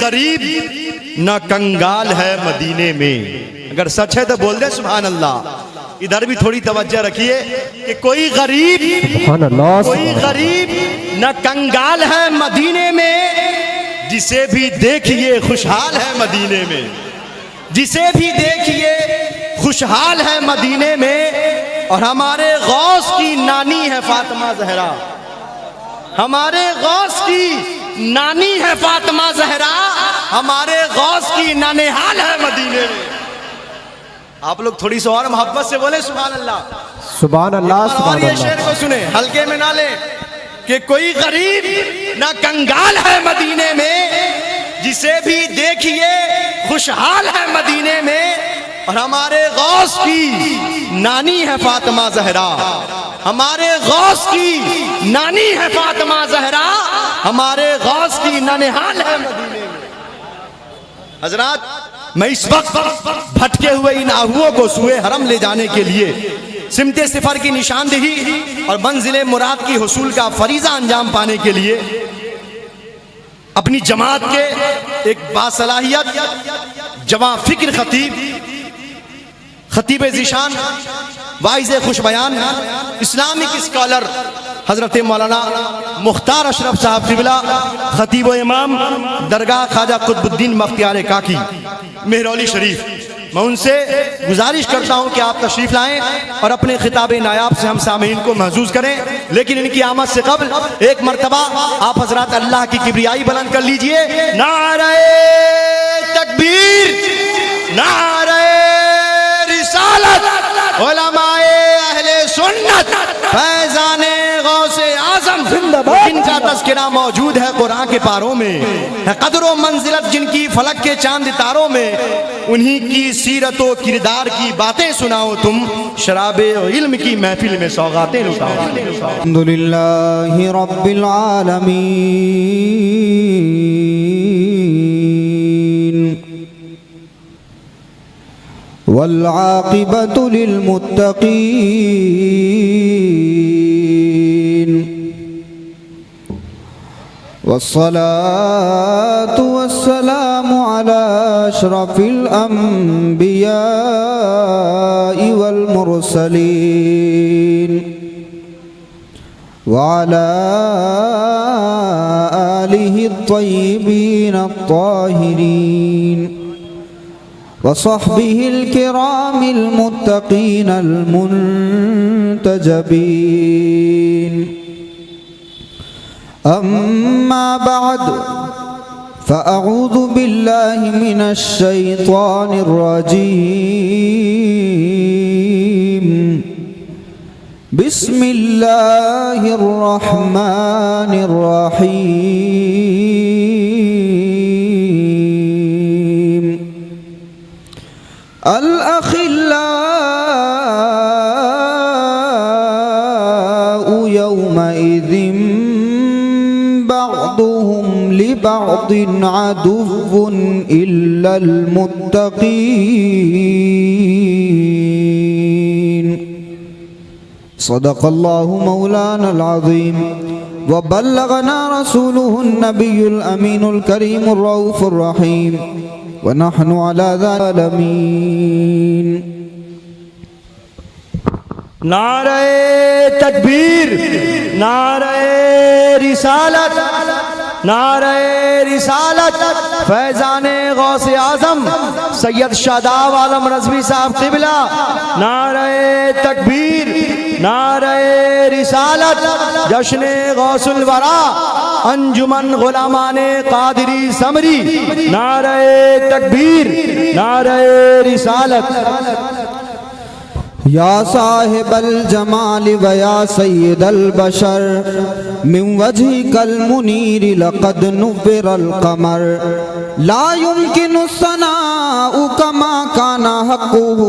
غریب نہ کنگال ہے مدینے میں. اگر سچ ہے تو بول دے سبحان اللہ. ادھر بھی تھوڑی توجہ رکھیے کہ کوئی غریب نہ کنگال ہے مدینے میں، جسے بھی دیکھیے خوشحال ہے مدینے میں. جسے بھی دیکھیے خوشحال ہے مدینے میں. اور ہمارے غوث کی نانی ہے فاطمہ زہرا. ہمارے غوث کی نانی ہے فاطمہ زہرا. ہمارے غوث کی نانہال ہے مدینے میں. آپ لوگ تھوڑی سی اور محبت سے بولیں سبحان اللہ. سبحان اللہ اور سبحان یہ اللہ. شعر کو سنیں، ہلکے میں نہ لیں کہ کوئی غریب نہ کنگال ہے مدینے میں، جسے بھی دیکھیے خوشحال ہے مدینے میں. اور ہمارے غوث کی نانی ہے فاطمہ زہرا. ہمارے غوث کی نانی ہے فاطمہ زہرا. ہمارے غوث کی نانہال ہے مدینے میں. حضرات، میں اس وقت بھٹکے ہوئے ان آہوؤں کو سوئے حرم لے جانے کے لیے سمت صفر کی نشاندہی اور منزل مراد کی حصول کا فریضہ انجام پانے کے لیے اپنی جماعت کے ایک باصلاحیت جواں فکر خطیب ذیشان، واعظ خوش بیان، اسلامک اسکالر حضرت مولانا مختار اشرف صاحب قبلہ، خطیب و امام درگاہ خواجہ قطب الدین بختیار کاکی مہرولی شریف، میں ان سے گزارش کرتا ہوں کہ آپ تشریف لائیں اور اپنے خطاب نایاب سے ہم سامعین کو محظوظ کریں. لیکن ان کی آمد سے قبل ایک مرتبہ آپ حضرات اللہ کی کبریائی بلند کر لیجئے. نعرہ تکبیر، نعرہ رسالت، علماء اہل سنت، فیضان غوث اعظم جن کا تذکرہ موجود ہے قرآن کے پاروں میں، ہے قدر و منزلت جن کی فلک کے چاند تاروں میں، انہی کی سیرت و کردار کی باتیں سناؤ تم، شراب علم کی محفل میں سوغاتیں لٹاؤ. الحمدللہ رب العالمین والعاقبۃ للمتقین والصلاة والسلام على أشرف الأنبياء والمرسلين وعلى آله الطيبين الطاهرين وصحبه الكرام المتقين المنتجبين. أما بعد فأعوذ بالله من الشيطان الرجيم. بسم الله الرحمن الرحيم. الأخلاء يومئذ بعضهم لبعض عدو إلا المتقين. صدق الله مولانا العظيم وبلغنا رسوله النبي الأمين الكريم الرؤوف الرحيم ونحن على ذلك العالمين. نعرہ تکبیر، نعرہ رسالت، نعرہ رسالت، فیضان غوث اعظم سید شاداب عالم رضوی صاحب قبلہ. نعرہ تکبیر، نعرہ رسالت، جشن غوث الورا انجمن غلامان قادری سمری. نعرہ تکبیر، نعرہ رسالت. یا صاحب الجمال و یا سید البشر من وجهك المنیر لقد نور القمر لا يمكن الثناء كما كان حقه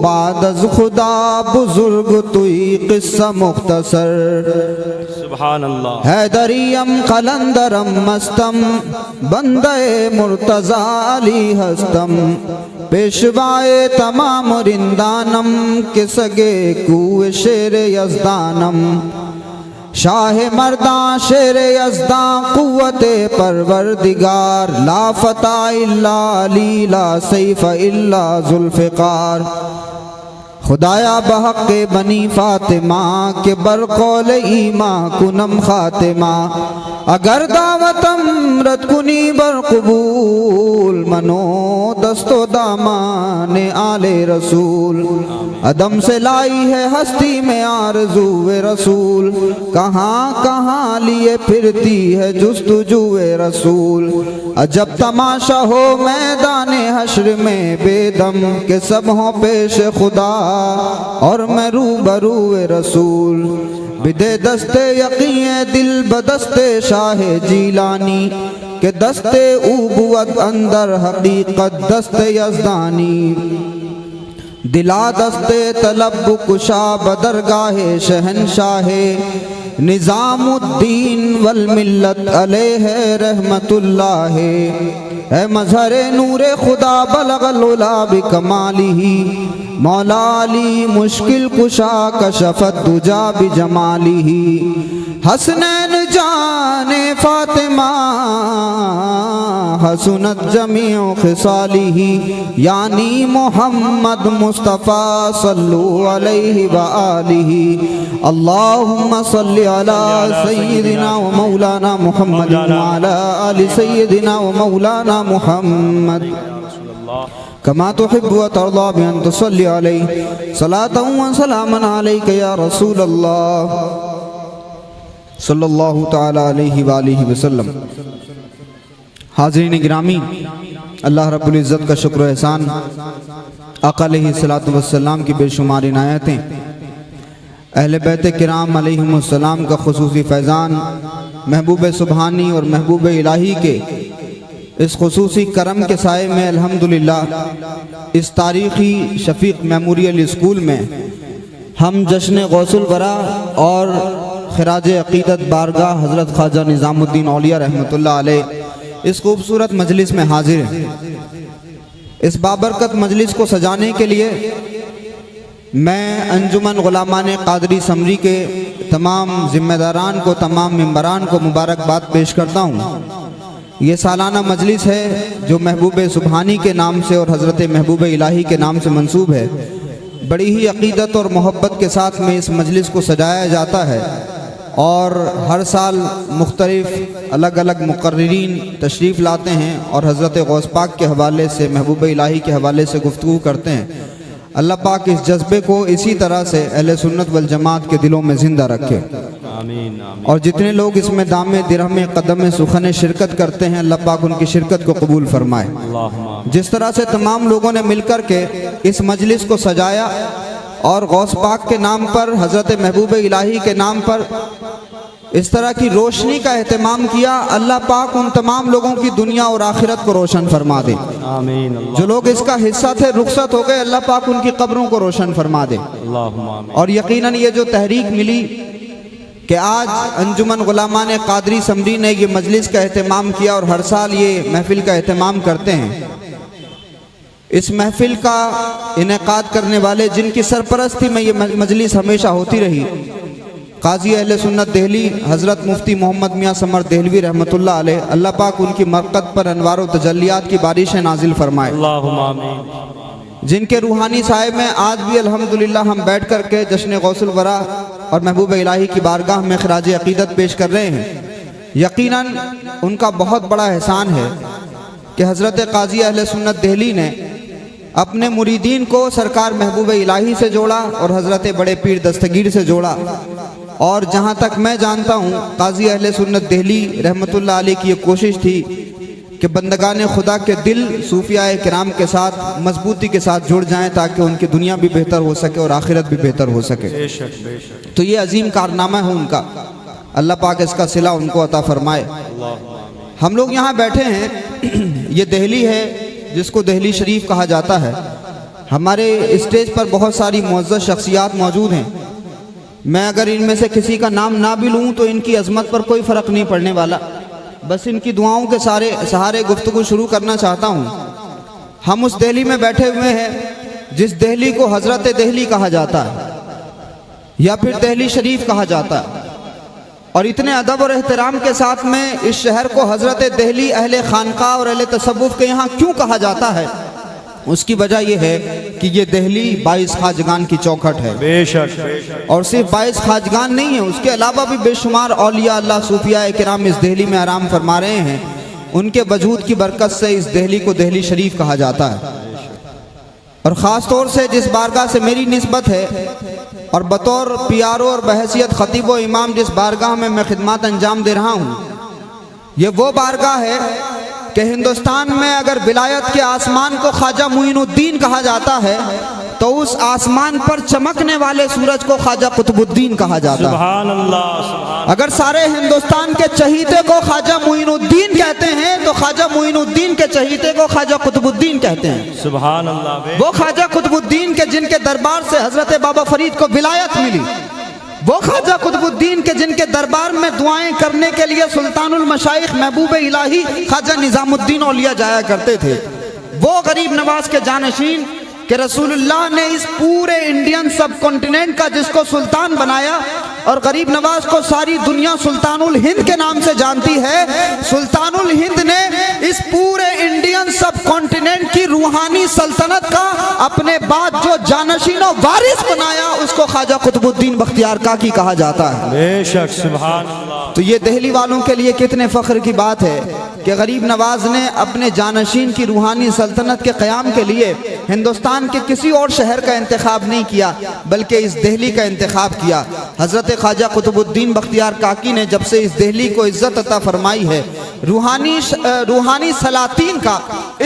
بعد از خدا بزرگ توی قصہ مختصر. سبحان اللہ. حیدریم قلندرم مستم بندے مرتضی علی ہستم پیشوائے تمام رندانم کے سگے کوئے شیر یزدانم شاہ مرداں شیر یزداں قوت پروردگار لا فتح الا علی لا سیف الا ذوالفقار خدایا بحق بنی فاطمہ کے برقول ایماں کنم خاتمہ اگر دعوتم رد کنی بر قبول منو دست و دامان آل رسول عدم سے لائی ہے ہستی میں آرزو رسول کہاں کہاں لیے پھرتی ہے جستجو رسول عجب تماشا ہو میدان حشر میں بے دم کہ سب ہوں پیش خدا اور میں روبرو رسول بدے دست یقین دل بدست شاہ جیلانی کہ دست عبوت اندر حقیقت دست یزدانی دلا دست طلب کشا بدرگاہ شہنشاہ نظام الدین والملت علیہ رحمت اللہ اے مظہر نور خدا بلغ العلا بکمالہ مولا علی مشکل کشا کشفت دجا بجمالہ حسنین جان فاطمہ حسنت جمیع خصالہ یعنی محمد مصطفیٰ صلو علیہ وآلہ اللہم صلی علی سیدنا و مولانا محمد وعلی آل سیدنا و مولانا محمد کما تحب و ترضى بأن تصلی علیہ صلاة و سلاما علیک یا رسول اللہ صلی اللہ تعالی علیہ وآلہ وسلم۔ حاضرین گرامی، اللہ رب العزت کا شکر و احسان، آقا علیہ السلام کی بے شمار عنایتیں، اہل بیت کرام علیہم السلام کا خصوصی فیضان، محبوب سبحانی اور محبوب الہی کے اس خصوصی کرم کے سائے میں الحمدللہ اس تاریخی شفیق میموریل اسکول میں ہم جشن غوث الورا اور خراج عقیدت بارگاہ حضرت خواجہ نظام الدین اولیاء رحمۃ اللہ علیہ اس خوبصورت مجلس میں حاضر ہیں۔ اس بابرکت مجلس کو سجانے کے لیے میں انجمن غلامان قادری سمری کے تمام ذمہ داران کو، تمام ممبران کو مبارکباد پیش کرتا ہوں۔ یہ سالانہ مجلس ہے جو محبوب سبحانی کے نام سے اور حضرت محبوب الہی کے نام سے منسوب ہے۔ بڑی ہی عقیدت اور محبت کے ساتھ میں اس مجلس کو سجایا جاتا ہے اور ہر سال مختلف الگ الگ مقررین تشریف لاتے ہیں اور حضرت غوث پاک کے حوالے سے، محبوب الہی کے حوالے سے گفتگو کرتے ہیں۔ اللہ پاک اس جذبے کو اسی طرح سے اہل سنت والجماعت کے دلوں میں زندہ رکھے، اور جتنے لوگ اس میں دام درہم قدم سخن شرکت کرتے ہیں اللہ پاک ان کی شرکت کو قبول فرمائے۔ جس طرح سے تمام لوگوں نے مل کر کے اس مجلس کو سجایا اور غوث پاک کے نام پر، حضرت محبوب الہی کے نام پر اس طرح کی روشنی کا اہتمام کیا، اللہ پاک ان تمام لوگوں کی دنیا اور آخرت کو روشن فرما دے۔ جو لوگ اس کا حصہ تھے رخصت ہو گئے، اللہ پاک ان کی قبروں کو روشن فرما دے۔ اور یقیناً یہ جو تحریک ملی کہ آج انجمن غلامان قادری سمری نے یہ مجلس کا اہتمام کیا اور ہر سال یہ محفل کا اہتمام کرتے ہیں، اس محفل کا انعقاد کرنے والے جن کی سرپرستی میں یہ مجلس ہمیشہ ہوتی رہی، قاضی اہل سنت دہلی حضرت مفتی محمد میاں سمر دہلوی رحمۃ اللہ علیہ، اللہ پاک ان کی مرقد پر انوار و تجلیات کی بارشیں نازل فرمائے۔ اللہم آمین۔ جن کے روحانی سائے میں آج بھی الحمدللہ ہم بیٹھ کر کے جشن غوث الورا اور محبوب الہی کی بارگاہ میں خراج عقیدت پیش کر رہے ہیں، یقیناً ان کا بہت بڑا احسان ہے کہ حضرت قاضی اہل سنت دہلی نے اپنے مریدین کو سرکار محبوب الہی سے جوڑا اور حضرت بڑے پیر دستگیر سے جوڑا، اور جہاں تک میں جانتا ہوں قاضی اہل سنت دہلی رحمۃ اللہ علیہ کی یہ کوشش تھی کہ بندگان خدا کے دل صوفیاء کرام کے ساتھ مضبوطی کے ساتھ جڑ جائیں تاکہ ان کی دنیا بھی بہتر ہو سکے اور آخرت بھی بہتر ہو سکے۔ تو یہ عظیم کارنامہ ہے ان کا، اللہ پاک اس کا صلہ ان کو عطا فرمائے۔ ہم لوگ یہاں بیٹھے ہیں، یہ دہلی ہے جس کو دہلی شریف کہا جاتا ہے۔ ہمارے اسٹیج پر بہت ساری معزز شخصیات موجود ہیں، میں اگر ان میں سے کسی کا نام نہ بھی لوں تو ان کی عظمت پر کوئی فرق نہیں پڑنے والا، بس ان کی دعاؤں کے سہارے گفتگو شروع کرنا چاہتا ہوں۔ ہم اس دہلی میں بیٹھے ہوئے ہیں جس دہلی کو حضرت دہلی کہا جاتا ہے یا پھر دہلی شریف کہا جاتا ہے۔ اور اتنے ادب اور احترام کے ساتھ میں اس شہر کو حضرت دہلی اہل خانقاہ اور اہل تصوف کے یہاں کیوں کہا جاتا ہے؟ اس کی وجہ یہ ہے کہ یہ دہلی 22 خواجگان کی چوکھٹ ہے، بے شک اور صرف 22 خواجگان نہیں ہیں، اس کے علاوہ بھی بے شمار اولیاء اللہ صوفیاء کرام اس دہلی میں آرام فرما رہے ہیں۔ ان کے وجود کی برکت سے اس دہلی کو دہلی شریف کہا جاتا ہے۔ اور خاص طور سے جس بارگاہ سے میری نسبت ہے اور بطور پیارو اور بحیثیت خطیب و امام جس بارگاہ میں خدمات انجام دے رہا ہوں، یہ وہ بارگاہ ہے کہ ہندوستان میں اگر ولایت کے آسمان کو خواجہ معین الدین کہا جاتا ہے تو اس آسمان پر چمکنے والے سورج کو خواجہ قطب الدین کہا جاتا ہے۔ سبحان اللہ، اگر سارے ہندوستان کے چہیتے کو خواجہ معین الدین کہتے ہیں تو خواجہ معین الدین کے چہیتے کو خواجہ قطب الدین کہتے ہیں۔ سبحان اللہ، وہ خواجہ قطب الدین کے جن کے دربار سے حضرت بابا فرید کو ولایت ملی، وہ خواجہ قطب الدین کے جن کے دربار میں دعائیں کرنے کے لیے سلطان المشائخ محبوب الہی خواجہ نظام الدین اولیاء جایا کرتے تھے، وہ غریب نواز کے جانشین کہ رسول اللہ نے اس پورے انڈین سب کانٹیننٹ کا جس کو سلطان بنایا، اور غریب نواز کو ساری دنیا سلطان الہند کے نام سے جانتی ہے، سلطان الہند نے اس پورے انڈین سب کانٹیننٹ کی روحانی سلطنت کا اپنے بعد جو جانشین و وارث بنایا اس کو خواجہ قطب الدین بختیار کاکی کہا جاتا ہے۔ بے شک، سبحان اللہ۔ تو یہ دہلی والوں کے لیے کتنے فخر کی بات ہے کہ غریب نواز نے اپنے جانشین کی روحانی سلطنت کے قیام کے لیے ہندوستان کے کسی اور شہر کا انتخاب نہیں کیا بلکہ اس دہلی کا انتخاب کیا۔ حضرت خواجہ قطب الدین بختیار کاکی نے جب سے اس دہلی کو عزت عطا فرمائی ہے، روحانی سلاطین کا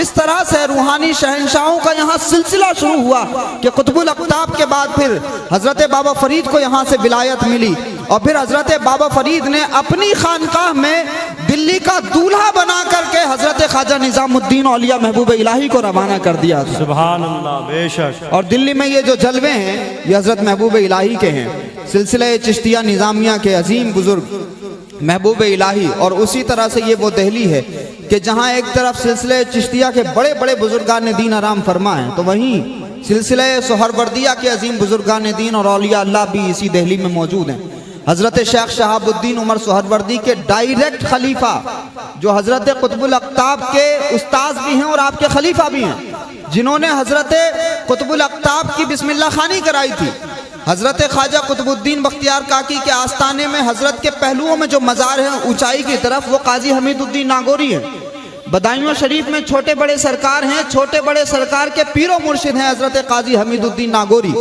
اس طرح سے روحانی شہنشاہوں کا یہاں سلسلہ شروع ہوا کہ قطب الاقطاب کے بعد پھر حضرت بابا فرید کو یہاں سے ولایت ملی، اور پھر حضرت بابا فرید نے اپنی خانقاہ میں دلی کا دولہا بنا کر کے حضرت خواجہ نظام الدین اولیاء محبوب الہی کو روانہ کر دیا تھا۔ سبحان اللہ، بے شک۔ اور دلی میں یہ جو جلوے ہیں یہ حضرت محبوب الہی کے ہیں، سلسلہ چشتیہ نظامیہ کے عظیم بزرگ محبوب الہی، اور اسی طرح سے یہ وہ دہلی ہے کہ جہاں ایک طرف سلسلہ چشتیہ کے بڑے بڑے بزرگان دین آرام فرما ہیں تو وہیں سلسلہ سہروردیہ کے عظیم بزرگان دین اور اولیاء اللہ بھی اسی دہلی میں موجود ہیں۔ حضرت شیخ شہاب الدین عمر سہروردی کے ڈائریکٹ خلیفہ جو حضرت قطب الاقطاب کے استاذ بھی ہیں اور آپ کے خلیفہ بھی ہیں، جنہوں نے حضرت قطب الاقطاب کی بسم اللہ خوانی کرائی تھی، حضرت خواجہ قطب الدین بختیار کاکی کے آستانے میں حضرت کے پہلوؤں میں جو مزار ہیں اونچائی کی طرف، وہ قاضی حمید الدین ناگوری ہیں۔ بدایوں شریف میں چھوٹے بڑے سرکار ہیں، چھوٹے بڑے سرکار کے پیر و مرشد ہیں حضرت قاضی حمید الدین ناگوری،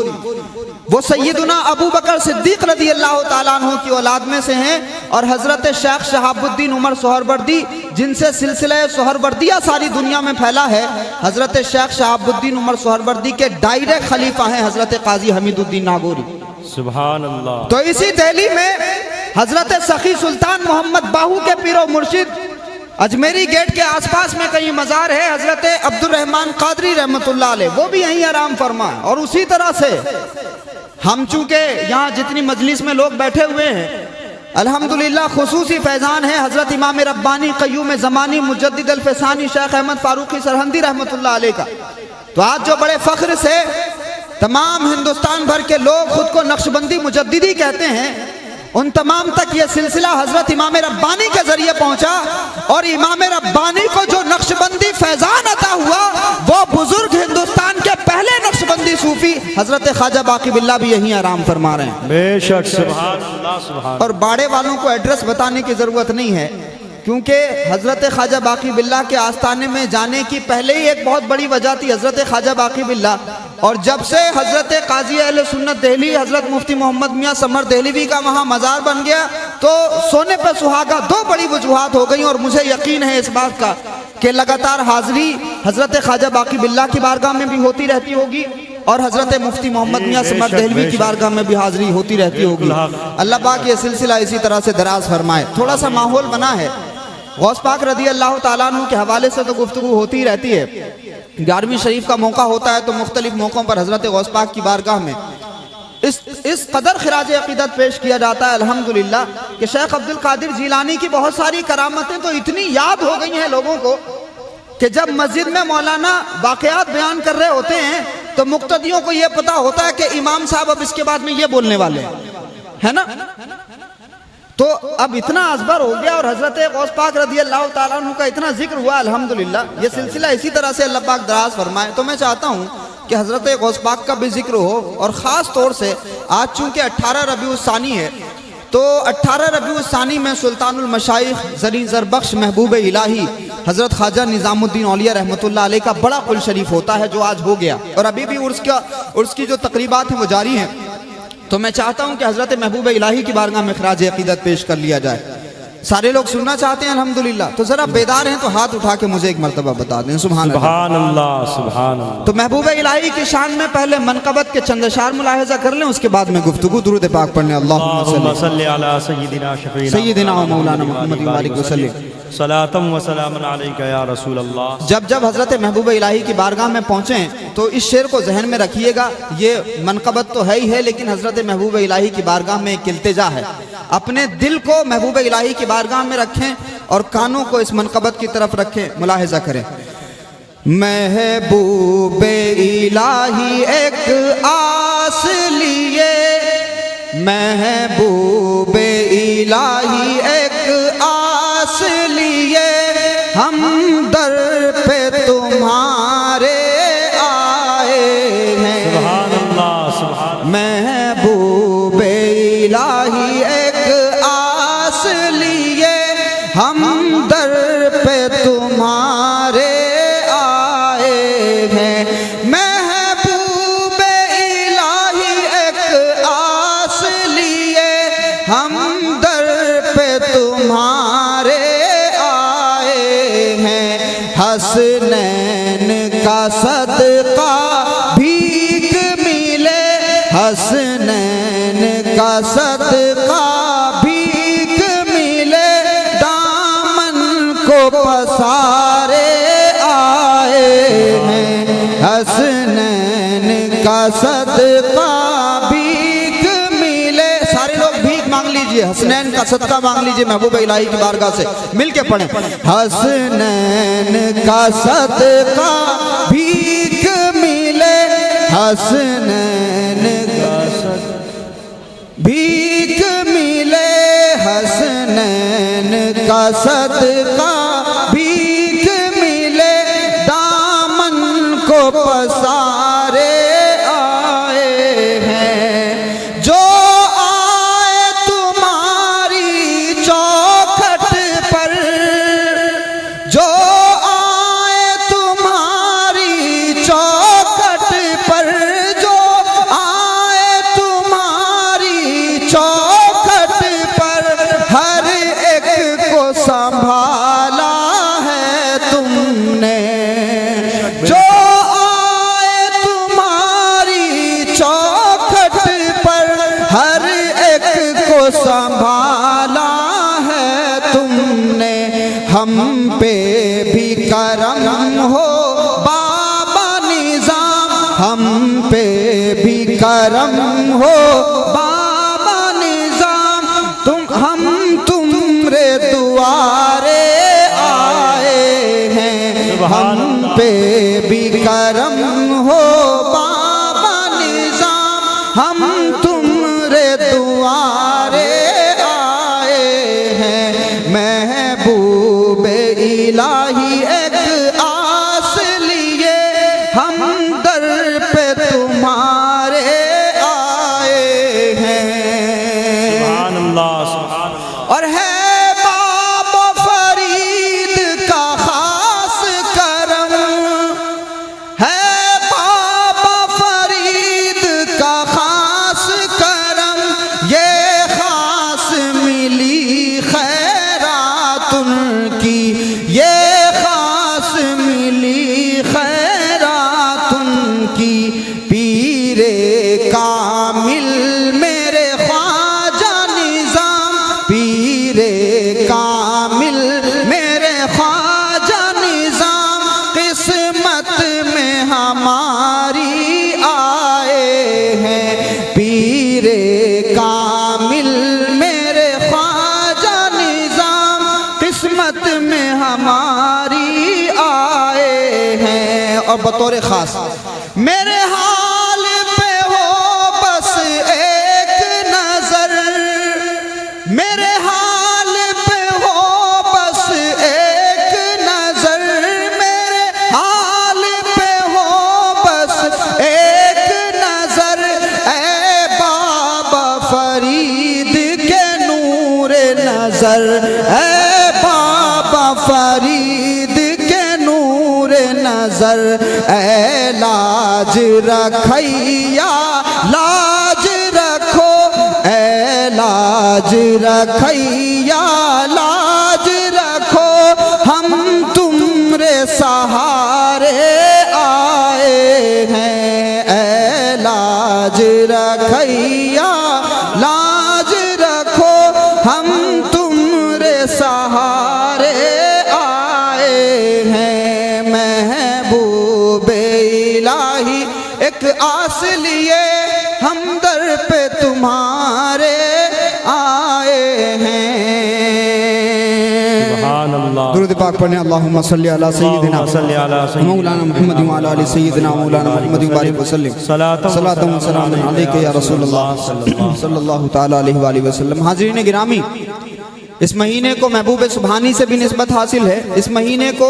وہ سیدنا ابو بکر صدیق رضی اللہ تعالیٰ عنہ کی اولاد میں سے ہیں، اور حضرت شیخ شہاب الدین عمر سہروردی جن سے سلسلہ سہروردیہ ساری دنیا میں پھیلا ہے، حضرت شیخ شہاب الدین عمر سہروردی کے ڈائریکٹ خلیفہ ہیں حضرت قاضی حمید الدین ناگوری۔ سبحان اللہ۔ تو اسی دہلی میں حضرت سخی سلطان محمد باہو کے پیر و مرشد اجمیری گیٹ کے آس پاس میں کہیں مزار ہے حضرت عبد الرحمن قادری رحمت اللہ علیہ، وہ بھی یہیں آرام فرما ہے۔ اور اسی طرح سے ہم چونکہ یہاں جتنی مجلس میں لوگ بیٹھے ہوئے ہیں الحمدللہ خصوصی فیضان ہے حضرت امام ربانی قیوم زمانی مجدد الفسانی شیخ احمد فاروقی سرہندی رحمت اللہ علیہ کا، تو آج جو بڑے فخر سے تمام ہندوستان بھر کے لوگ خود کو نقشبندی مجددی کہتے ہیں، ان تمام تک یہ سلسلہ حضرت امام ربانی کے ذریعے پہنچا، اور امام ربانی کو جو نقشبندی فیضان عطا ہوا وہ بزرگ ہندوستان کے پہلے نقشبندی صوفی حضرت خواجہ باقی باللہ بھی یہیں آرام فرما رہے ہیں۔ بے شک، سبحان اللہ، سبحان۔ اور باڑے والوں کو ایڈریس بتانے کی ضرورت نہیں ہے کیونکہ حضرت خواجہ باقی باللہ کے آستانے میں جانے کی پہلے ہی ایک بہت بڑی وجہ تھی حضرت خواجہ باقی باللہ، اور جب سے حضرت قاضی اہل سنت دہلی حضرت مفتی محمد میاں سمر دہلوی کا وہاں مزار بن گیا تو سونے پہ سہاگا دو بڑی وجوہات ہو گئیں، اور مجھے یقین ہے اس بات کا کہ لگاتار حاضری حضرت خواجہ باقی باللہ کی بارگاہ میں بھی ہوتی رہتی ہوگی اور حضرت مفتی محمد میاں سمر دہلوی کی بارگاہ میں بھی حاضری ہوتی رہتی ہوگی۔ اللہ پاک یہ سلسلہ اسی طرح سے دراز فرمائے۔ تھوڑا سا ماحول بنا ہے، غوث پاک رضی اللہ تعالیٰ عنہ کے حوالے سے تو گفتگو ہوتی رہتی ہے، 11ویں شریف کا موقع ہوتا ہے تو مختلف موقعوں پر حضرت غوث پاک کی بارگاہ میں اس قدر خراج عقیدت پیش کیا جاتا ہے الحمدللہ کہ شیخ عبد القادر جیلانی کی بہت ساری کرامتیں تو اتنی یاد ہو گئی ہیں لوگوں کو کہ جب مسجد میں مولانا واقعات بیان کر رہے ہوتے ہیں تو مقتدیوں کو یہ پتا ہوتا ہے کہ امام صاحب اب اس کے بعد میں یہ بولنے والے ہیں، ہے نا؟ تو اب اتنا ازبر ہو گیا اور حضرت غوث پاک رضی اللہ تعالیٰ عنہ کا اتنا ذکر ہوا الحمدللہ، یہ سلسلہ اسی طرح سے اللہ پاک دراز فرمائے۔ تو میں چاہتا ہوں کہ حضرت غوث پاک کا بھی ذکر ہو، اور خاص طور سے آج چونکہ 18 ربیع الثانی ہے، تو 18 ربیع الثانی میں سلطان المشائخ زرین زربخش محبوب الہی حضرت خواجہ نظام الدین اولیاء رحمۃ اللہ علیہ کا بڑا قل شریف ہوتا ہے، جو آج ہو گیا، اور ابھی بھی عرس کی جو تقریبات ہیں وہ جاری ہیں۔ تو میں چاہتا ہوں کہ حضرت محبوب الہی کی بارگاہ میں خراج عقیدت پیش کر لیا جائے۔ سارے لوگ سننا چاہتے ہیں الحمدللہ؟ تو ذرا بیدار ہیں تو ہاتھ اٹھا کے مجھے ایک مرتبہ بتا دیں سبحان اللہ۔ سبحان اللہ سبحان اللہ۔ تو محبوب الہی کی شان میں پہلے منقبت کے چند اشعار ملاحظہ کر لیں، اس کے بعد میں گفتگو درود پاک پڑھنے اللہم صلی علی سیدنا شفیعنا سیدنا و مولانا محمد وآلہ وسلم صلاۃ و سلام علیک یا رسول اللہ۔ جب حضرت محبوب الہی کی بارگاہ میں پہنچیں تو اس شعر کو ذہن میں رکھیے گا، یہ منقبت تو ہے ہی ہے، لیکن حضرت محبوب الہی کی بارگاہ میں ایک التجا ہے۔ اپنے دل کو محبوب الہی کی بارگاہ میں رکھیں اور کانوں کو اس منقبت کی طرف رکھیں، ملاحظہ کریں۔ محبوب الہی ایک آس لیے، محبوب الہی ایک آس لیے، ہم در پہ تمہارے آئے ہیں۔ سبحان اللہ سبحان اللہ۔ محبوب الہی ایک آس لیے، ہم در پہ تمہارے آئے ہیں۔ محبوب الہی ایک آس لیے، ہم در پہ تمہارے آئے ہیں۔ حسنین کا صدقہ بھیک ملے، حسنین کا صدقہ بھیک ملے، دامن کو پسارے آئے ہیں۔ حسنین کا صدقہ بھیک ملے، سارے لوگ بھیک مانگ لیجئے، حسنین کا صدقہ مانگ لیجئے محبوب الہی کی بارگاہ سے، مل کے پڑھیں۔ حسنین کا صدقہ بھیک ملے، حسنین کا صدقہ بھیک ملے، حسنین کا صدقہ بھیک ملے، دامن کو پسارے آئے ہیں۔ جو آئے تمہاری چوکھٹ پر، جو آئے تمہاری چوکھٹ پر، جو آئے تمہاری چوکھٹ پر، ہر ایک کو سنبھالا ہے تم نے۔ جو آئے تمہاری چوکھٹ پر، ہر ایک کو سنبھالا ہے تم نے۔ ہم پہ بھی کرم ہو بابا نظام، ہم پہ بھی کرم ہو بابا نظام، ہم تمرے دوارے آئے ہیں۔ ہم پہ بھی کرم ہو بابا نظام، ہم تمرے دوارے آئے ہیں۔ محبوب الہی ایک آس لیے، ہم در پہ تمہارے آئے ہیں۔ سبحان اللہ سبحان اللہ۔ اور ہے بابا فرید کا خاص کرم، ہے بابا فرید کا خاص کرم، یہ خاص ملی خیرات ان کی، یہ خاص ملی خیرات ان کی۔ پیر کامل میرے خواجہ نظام، پیر کامل میرے خواجہ نظام، قسمت میں ہماری آئے ہیں۔ پیر کامل میرے خواجہ نظام، قسمت میں ہماری آئے ہیں۔ اور بطور خاص میرے حال پہ ہو بس ایک نظر، میرے حال نظر اے بابا فرید کے نور نظر اے لاج رکھیا لاج رکھو اے لاج رکھیا لاج رکھو ہم تمرے سہارے آئے ہیں اے لاج رکھیا لاج رکھو ہم تمرے سہارے آئے ہیں محبوب الہی ایک آس لیے ہم در پہ تمہارے آئے ہیں سبحان اللہ درود پاک پڑھنے اللہم صلی علی سیدنا مولانا محمد وعلی آل سیدنا مولانا محمد بارک وسلم صلاۃ و سلام علیک یا رسول اللہ صلی اللہ تعالی علیہ وآلہ وسلم۔ حاضرین گرامی، اس مہینے کو محبوب سبحانی سے بھی نسبت حاصل ہے، اس مہینے کو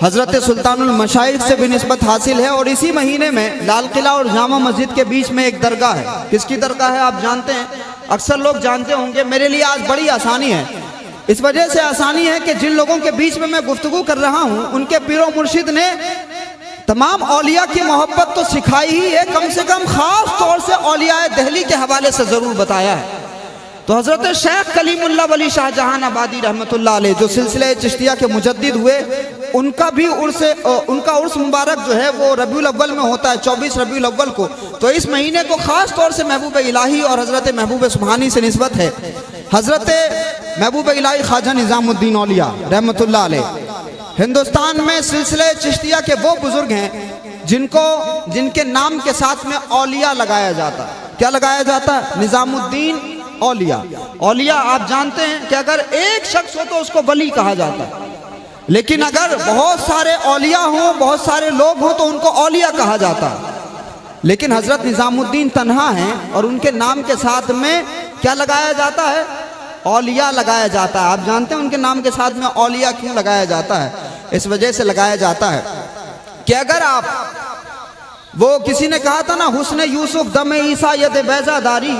حضرت سلطان المشائخ سے بھی نسبت حاصل ہے، اور اسی مہینے میں لال قلعہ اور جامع مسجد کے بیچ میں ایک درگاہ ہے۔ کس کی درگاہ ہے آپ جانتے ہیں؟ اکثر لوگ جانتے ہوں گے، میرے لیے آج بڑی آسانی ہے، اس وجہ سے آسانی ہے کہ جن لوگوں کے بیچ میں گفتگو کر رہا ہوں ان کے پیر و مرشد نے تمام اولیاء کی محبت تو سکھائی ہی ہے، کم سے کم خاص طور سے اولیاء دہلی کے حوالے سے ضرور بتایا ہے۔ تو حضرت شیخ کلیم اللہ ولی شاہ جہان آبادی رحمۃ اللہ علیہ جو سلسلہ چشتیہ کے مجدد ہوئے، ان کا بھی عرس مبارک جو ہے وہ ربیع الاول میں ہوتا ہے، 24 ربیع الاول کو۔ تو اس مہینے کو خاص طور سے محبوب الہی اور حضرت محبوب سبحانی سے نسبت ہے۔ حضرت محبوب الہی خواجہ نظام الدین اولیاء رحمۃ اللہ علیہ ہندوستان میں سلسلہ چشتیہ کے وہ بزرگ ہیں جن کے نام کے ساتھ میں اولیاء لگایا جاتا ہے۔ کیا لگایا جاتا ہے؟ نظام الدین اولیاء۔ اولیاء آپ جانتے ہیں کہ اگر ایک شخص ہو تو اس کو ولی کہا جاتا ہے، لیکن اگر بہت سارے اولیاء ہوں، بہت سارے لوگ ہوں تو ان کو اولیاء کہا جاتا ہے۔ لیکن حضرت نظام الدین تنہا ہیں اور ان کے نام کے ساتھ میں کیا لگایا جاتا ہے؟ اولیاء لگایا جاتا ہے۔ آپ جانتے ہیں ان کے نام کے ساتھ میں اولیاء کیوں لگایا جاتا ہے؟ اس وجہ سے لگایا جاتا ہے کہ اگر آپ، وہ کسی نے کہا تھا نا، حسن یوسف دم عیسیٰ ید بیضہ داری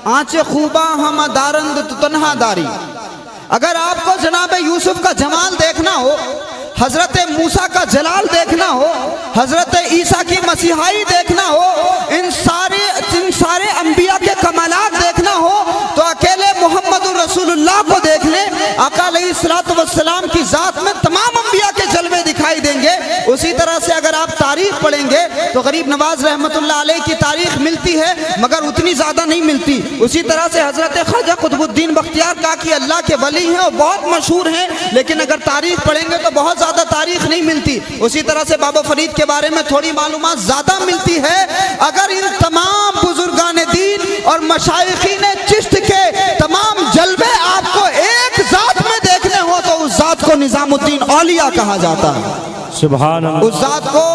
آنچ خوباں ہم دارند تو تنہا داری۔ اگر آپ کو جناب یوسف کا جمال دیکھنا ہو، حضرت موسیٰ کا جلال دیکھنا ہو، حضرت عیسیٰ کی مسیحائی دیکھنا ہو، ان سارے انبیاء کے کمالات دیکھنا ہو تو اکیلے محمد رسول اللہ کو دیکھ لیں۔ آقا علیہ السلام کی ذات میں تمام انبیاء کے جلوے دکھائی دیں گے۔ اسی طرح سے اگر آپ تاریخ پڑھیں گے تو غریب نواز رحمت اللہ علیہ کی تاریخ ملتی ہے مگر اتنی زیادہ نہیں ملتی۔ اسی طرح سے حضرت خواجہ قطب الدین بختیار کاکی اللہ کے ولی ہیں اور بہت مشہور ہیں، لیکن اگر تاریخ پڑھیں گے تو بہت زیادہ تاریخ نہیں ملتی۔ اسی طرح سے بابا فرید کے بارے میں تھوڑی معلومات زیادہ ملتی ہے۔ اگر ان تمام بزرگان دین اور مشائخین چشت کے تمام جلوے آپ کو ایک ذات میں دیکھنے ہو تو اس ذات کو نظام الدین اولیاء کہا جاتا ہے۔ سبحان اللہ۔ اس ذات کو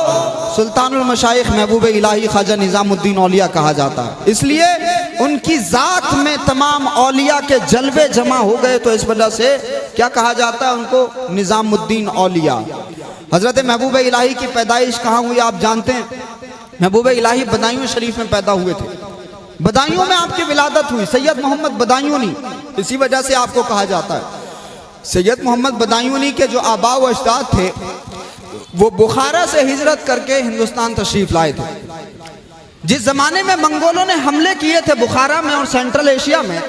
سلطان المشائخ محبوب الہی خواجہ نظام الدین اولیاء کہا جاتا ہے، اس لیے ان کی ذات میں تمام اولیاء کے جلوے جمع ہو گئے، تو اس وجہ سے کیا کہا جاتا ہے ان کو؟ نظام الدین اولیاء۔ حضرت محبوب الہی کی پیدائش کہاں ہوئی آپ جانتے ہیں؟ محبوب الہی بدایوں شریف میں پیدا ہوئے تھے، بدایوں میں آپ کی ولادت ہوئی۔ سید محمد بدایونی، اسی وجہ سے آپ کو کہا جاتا ہے سید محمد بدایونی کے جو آباء و اجداد تھے وہ بخارا سے ہجرت کر کے ہندوستان تشریف لائے تھے۔ جس زمانے میں منگولوں نے حملے کیے تھے بخارا میں اور سینٹرل ایشیا میں،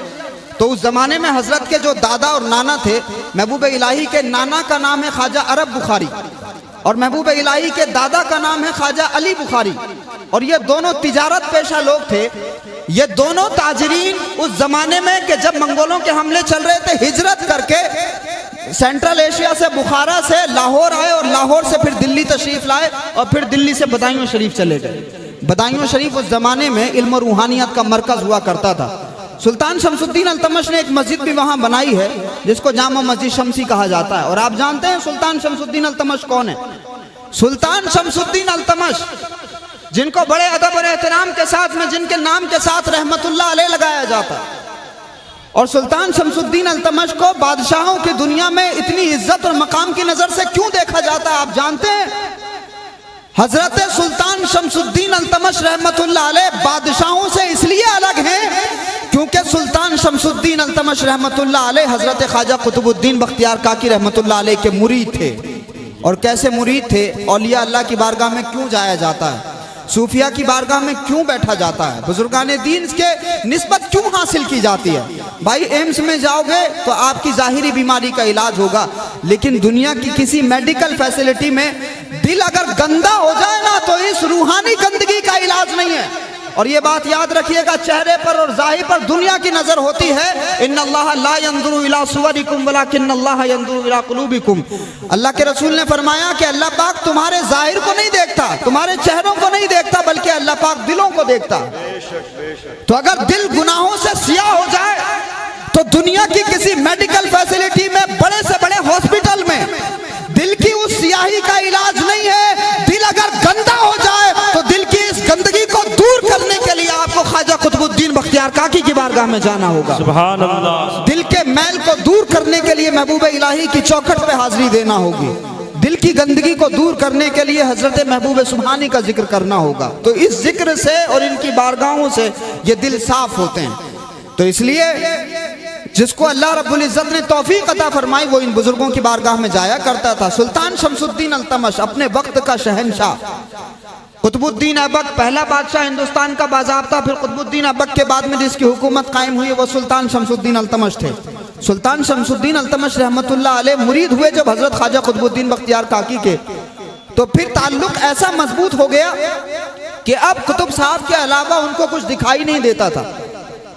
تو اس زمانے میں حضرت کے جو دادا اور نانا تھے، محبوب الہی کے نانا کا نام ہے خواجہ عرب بخاری اور محبوب الہی کے دادا کا نام ہے خواجہ علی بخاری، اور یہ دونوں تجارت پیشہ لوگ تھے۔ یہ دونوں تاجرین اس زمانے میں کہ جب منگولوں کے حملے چل رہے تھے، ہجرت کر کے سینٹرل ایشیا سے بخارا سے لاہور آئے اور لاہور سے پھر دلی تشریف لائے اور پھر دلی سے بدایوں شریف چلے گئے۔ بدایوں شریف اس زمانے میں علم و روحانیت کا مرکز ہوا کرتا تھا۔ سلطان شمس الدین التمش نے ایک مسجد بھی وہاں بنائی ہے جس کو جامع مسجد شمسی کہا جاتا ہے۔ اور آپ جانتے ہیں سلطان شمس الدین التمش کون ہے؟ سلطان شمس الدین التمش، جن کو بڑے ادب اور احترام کے ساتھ میں، جن کے نام کے ساتھ رحمت اللہ علیہ لگایا جاتا ہے، اور سلطان شمس الدین التمش کو بادشاہوں کی دنیا میں اتنی عزت اور مقام کی نظر سے کیوں دیکھا جاتا ہے آپ جانتے ہیں؟ حضرت سلطان شمس الدین التمش رحمت اللہ علیہ بادشاہوں سے اس لیے الگ ہیں کیونکہ سلطان شمس الدین التمش رحمت اللہ علیہ حضرت خواجہ قطب الدین بختیار کاکی رحمت اللہ علیہ کے مرید تھے. اور کیسے مرید تھے؟ اولیاء اللہ کی بارگاہ میں کیوں جایا جاتا ہے؟ صوفیاء کی بارگاہ میں کیوں بیٹھا جاتا ہے؟ بزرگان دین کے نسبت کیوں حاصل کی جاتی ہے؟ بھائی ایمس میں جاؤ گے تو آپ کی ظاہری بیماری کا علاج ہوگا، لیکن دنیا کی کسی میڈیکل فیسلٹی میں دل اگر گندا ہو جائے نا تو اس روحانی گندگی کا علاج نہیں ہے. اور یہ بات یاد رکھیے گا، چہرے پر اور ظاہر پر دنیا کی نظر ہوتی ہے. ان اللہ لا ينظر الى صورکم ولکن اللہ ينظر الى قلوبکم. اللہ کے رسول نے فرمایا کہ اللہ پاک تمہارے ظاہر کو نہیں دیکھتا، تمہارے چہروں کو نہیں دیکھتا، بلکہ اللہ پاک دلوں کو دیکھتا. تو اگر دل گناہوں سے سیاہ ہو جائے تو دنیا کی کسی میڈیکل فیسلٹی میں، بڑے سے بڑے ہاسپٹل میں دل کی اس سیاہی کا علاج نہیں ہے. دل اگر گندا ہو جائے تو دل کی اس گندگی کو دور کرنے کے لیے آپ کو خواجہ قطب الدین بختیار کاکی کی بارگاہ میں جانا ہوگا. سبحان اللہ. دل کے میل کو دور کرنے کے لیے محبوب الہی کی چوکھٹ پہ حاضری دینا ہوگی. دل کی گندگی کو دور کرنے کے لیے حضرت محبوب سبحانی کا ذکر کرنا ہوگا. تو اس ذکر سے اور ان کی بارگاہوں سے یہ دل صاف ہوتے ہیں. تو اس لیے جس کو اللہ رب العزت نے توفیق عطا فرمائی وہ ان بزرگوں کی بارگاہ میں جایا کرتا تھا. سلطان شمس الدین التمش اپنے وقت کا شہنشاہ، قطب الدین ایبک پہلا بادشاہ ہندوستان کا باضابطہ، پھر قطب الدین ایبک کے بعد میں جس کی حکومت قائم ہوئی وہ سلطان شمس الدین التمش تھے. سلطان شمس الدین التمش رحمت اللہ علیہ مرید ہوئے جب حضرت خواجہ قطب الدین بختیار کاکی کے، تو پھر تعلق ایسا مضبوط ہو گیا کہ اب قطب صاحب کے علاوہ ان کو کچھ دکھائی نہیں دیتا تھا.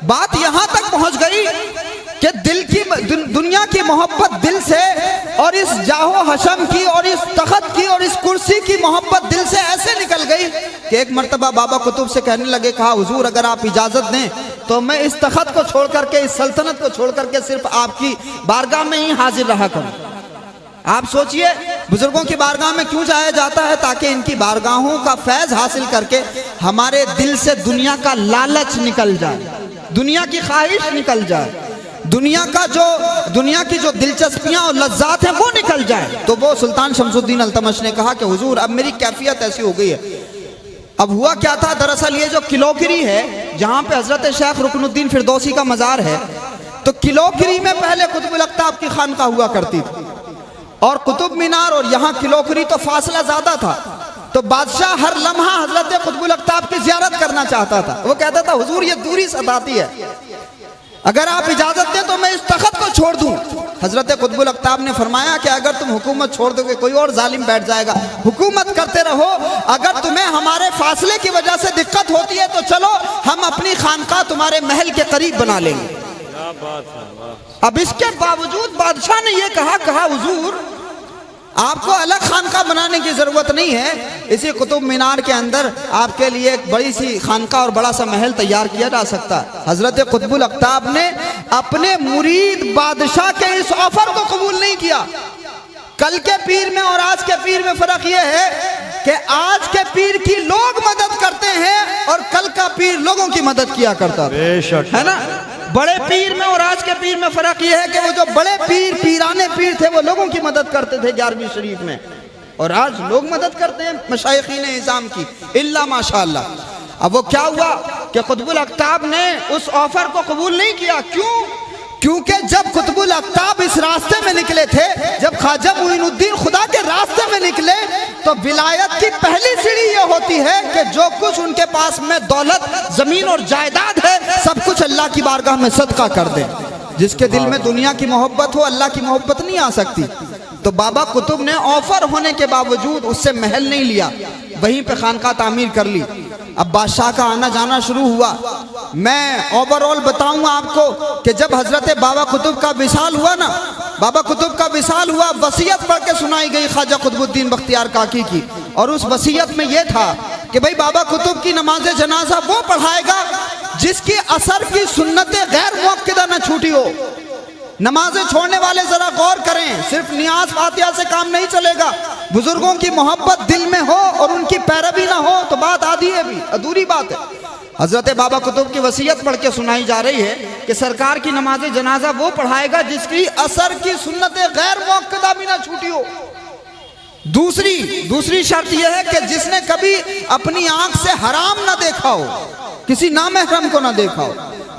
بات یہاں تک پہنچ گئی کہ دل کی دنیا کی محبت دل سے، اور اس جاہ و حشم کی اور اس تخت کی اور اس کرسی کی محبت دل سے ایسے نکل گئی کہ ایک مرتبہ بابا قطب سے کہنے لگے، کہا حضور اگر آپ اجازت دیں تو میں اس تخت کو چھوڑ کر کے، اس سلطنت کو چھوڑ کر کے صرف آپ کی بارگاہ میں ہی حاضر رہا کروں. آپ سوچئے بزرگوں کی بارگاہ میں کیوں جایا جاتا ہے؟ تاکہ ان کی بارگاہوں کا فیض حاصل کر کے ہمارے دل سے دنیا کا لالچ نکل جائے، دنیا کی خواہش نکل جائے، دنیا کی جو دلچسپیاں اور لذات ہیں وہ نکل جائیں. تو وہ سلطان شمس الدین التمش نے کہا کہ حضور اب میری کیفیت ایسی ہو گئی ہے. اب ہوا کیا تھا؟ دراصل یہ جو کلوکری ہے جہاں پہ حضرت شیخ رکن الدین فردوسی کا مزار ہے، تو کلوکری میں پہلے قطب الاقطاب کی خانقاہ ہوا کرتی تھی، اور قطب مینار اور یہاں کلوکری تو فاصلہ زیادہ تھا. تو بادشاہ ہر لمحہ حضرت قطب الاقطاب کی زیارت کرنا چاہتا تھا. وہ کہتا تھا حضور یہ دوری ستاتی ہے، اگر آپ اجازت دیں تو میں اس تخت کو چھوڑ دوں. حضرت قطب الاقطاب نے فرمایا کہ اگر تم حکومت چھوڑ دو گے کوئی اور ظالم بیٹھ جائے گا، حکومت کرتے رہو. اگر تمہیں ہمارے فاصلے کی وجہ سے دقت ہوتی ہے تو چلو ہم اپنی خانقاہ تمہارے محل کے قریب بنا لیں گے. اب اس کے باوجود بادشاہ نے یہ کہا حضور آپ کو الگ خانقاہ بنانے کی ضرورت نہیں ہے، اسی قطب مینار کے اندر آپ کے لیے ایک بڑی سی خانقاہ اور بڑا سا محل تیار کیا جا سکتا ہے. حضرت قطب الاقطاب نے اپنے مرید بادشاہ کے اس آفر کو قبول نہیں کیا. کل کے پیر میں اور آج کے پیر میں فرق یہ ہے کہ آج کے پیر کی لوگ مدد کرتے ہیں اور کل کا پیر لوگوں کی مدد کیا کرتا ہے نا. بڑے پیر میں اور آج کے پیر میں فرق یہ ہے کہ وہ جو بڑے پیر پیرانے پیر تھے وہ لوگوں کی مدد کرتے تھے 11ویں شریف میں، اور آج لوگ مدد کرتے ہیں مشائخین اعظام کی الا ماشاءاللہ. اب وہ کیا ہوا کہ قطب الاقطاب نے اس آفر کو قبول نہیں کیا. کیونکہ جب قطب الاقطاب اس راستے میں نکلے تھے، جب خواجہ معین الدین خدا کے راستے میں نکلے، تو ولایت کی پہلی سیڑھی یہ ہوتی ہے کہ جو کچھ ان کے پاس میں دولت، زمین اور جائیداد ہے سب کچھ اللہ کی بارگاہ میں صدقہ کر دیں. جس کے دل میں دنیا کی محبت ہو اللہ کی محبت نہیں آ سکتی. تو بابا قطب نے آفر ہونے کے باوجود اس سے محل نہیں لیا، وہیں پہ خانقاہ تعمیر کر لی. اب بادشاہ کا آنا جانا شروع ہوا. میں اوورآل بتاؤں آپ کو کہ جب حضرت بابا قطب کا وصال ہوا نا، بابا قطب کا وصال ہوا، وصیت پڑھ کے سنائی گئی خواجہ قطب الدین بختیار کاکی کی. اور اس وصیت میں یہ تھا کہ بھئی بابا قطب کی نماز جنازہ وہ پڑھائے گا جس کی اثر کی سنت غیر موقدہ نہ چھوٹی ہو. نمازیں چھوڑنے والے ذرا غور کریں، صرف نیاز فاتحہ سے کام نہیں چلے گا. بزرگوں کی محبت دل میں ہو اور ان کی پیروی نہ ہو تو بات آدھی ہے بھی، ادھوری بات ہے. حضرت بابا قطب کی وصیت پڑھ کے سنائی جا رہی ہے کہ سرکار کی نماز جنازہ وہ پڑھائے گا جس کی اثر کی سنت غیر موقدہ بھی نہ چھوٹی ہو. دوسری شرط یہ ہے کہ جس نے کبھی اپنی آنکھ سے حرام نہ دیکھا ہو، کسی نامحرم کو نہ دیکھا ہو.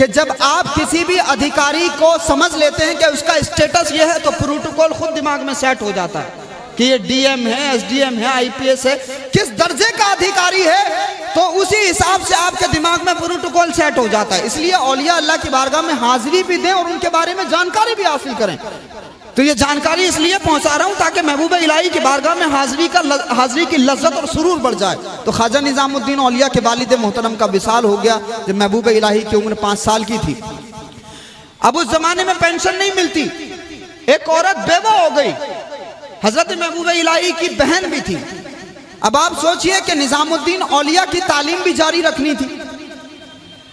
کہ جب آپ کسی بھی ادھیکاری کو سمجھ لیتے ہیں کہ اس کا اسٹیٹس یہ ہے تو پروٹوکول خود دماغ میں سیٹ ہو جاتا ہے کہ یہ ڈی ایم ہے، ایس ڈی ایم ہے، آئی پی ایس ہے، کس درجے کا ادھیکاری ہے، تو اسی حساب سے آپ کے دماغ میں پروٹوکول سیٹ ہو جاتا ہے۔ اس لیے اولیاء اللہ کی بارگاہ میں حاضری بھی دیں اور ان کے بارے میں جانکاری بھی حاصل کریں۔ تو یہ جانکاری اس لیے پہنچا رہا ہوں تاکہ محبوب الہی کی بارگاہ میں حاضری کی لذت اور سرور بڑھ جائے۔ تو خواجہ نظام الدین اولیاء کے والد محترم کا وصال ہو گیا جب محبوب الہی کی عمر 5 سال کی تھی۔ اب اس زمانے میں پینشن نہیں ملتی، ایک عورت بیوہ ہو گئی، حضرت محبوب الہی کی بہن بھی تھی۔ اب آپ سوچئے کہ نظام الدین اولیاء کی تعلیم بھی جاری رکھنی تھی،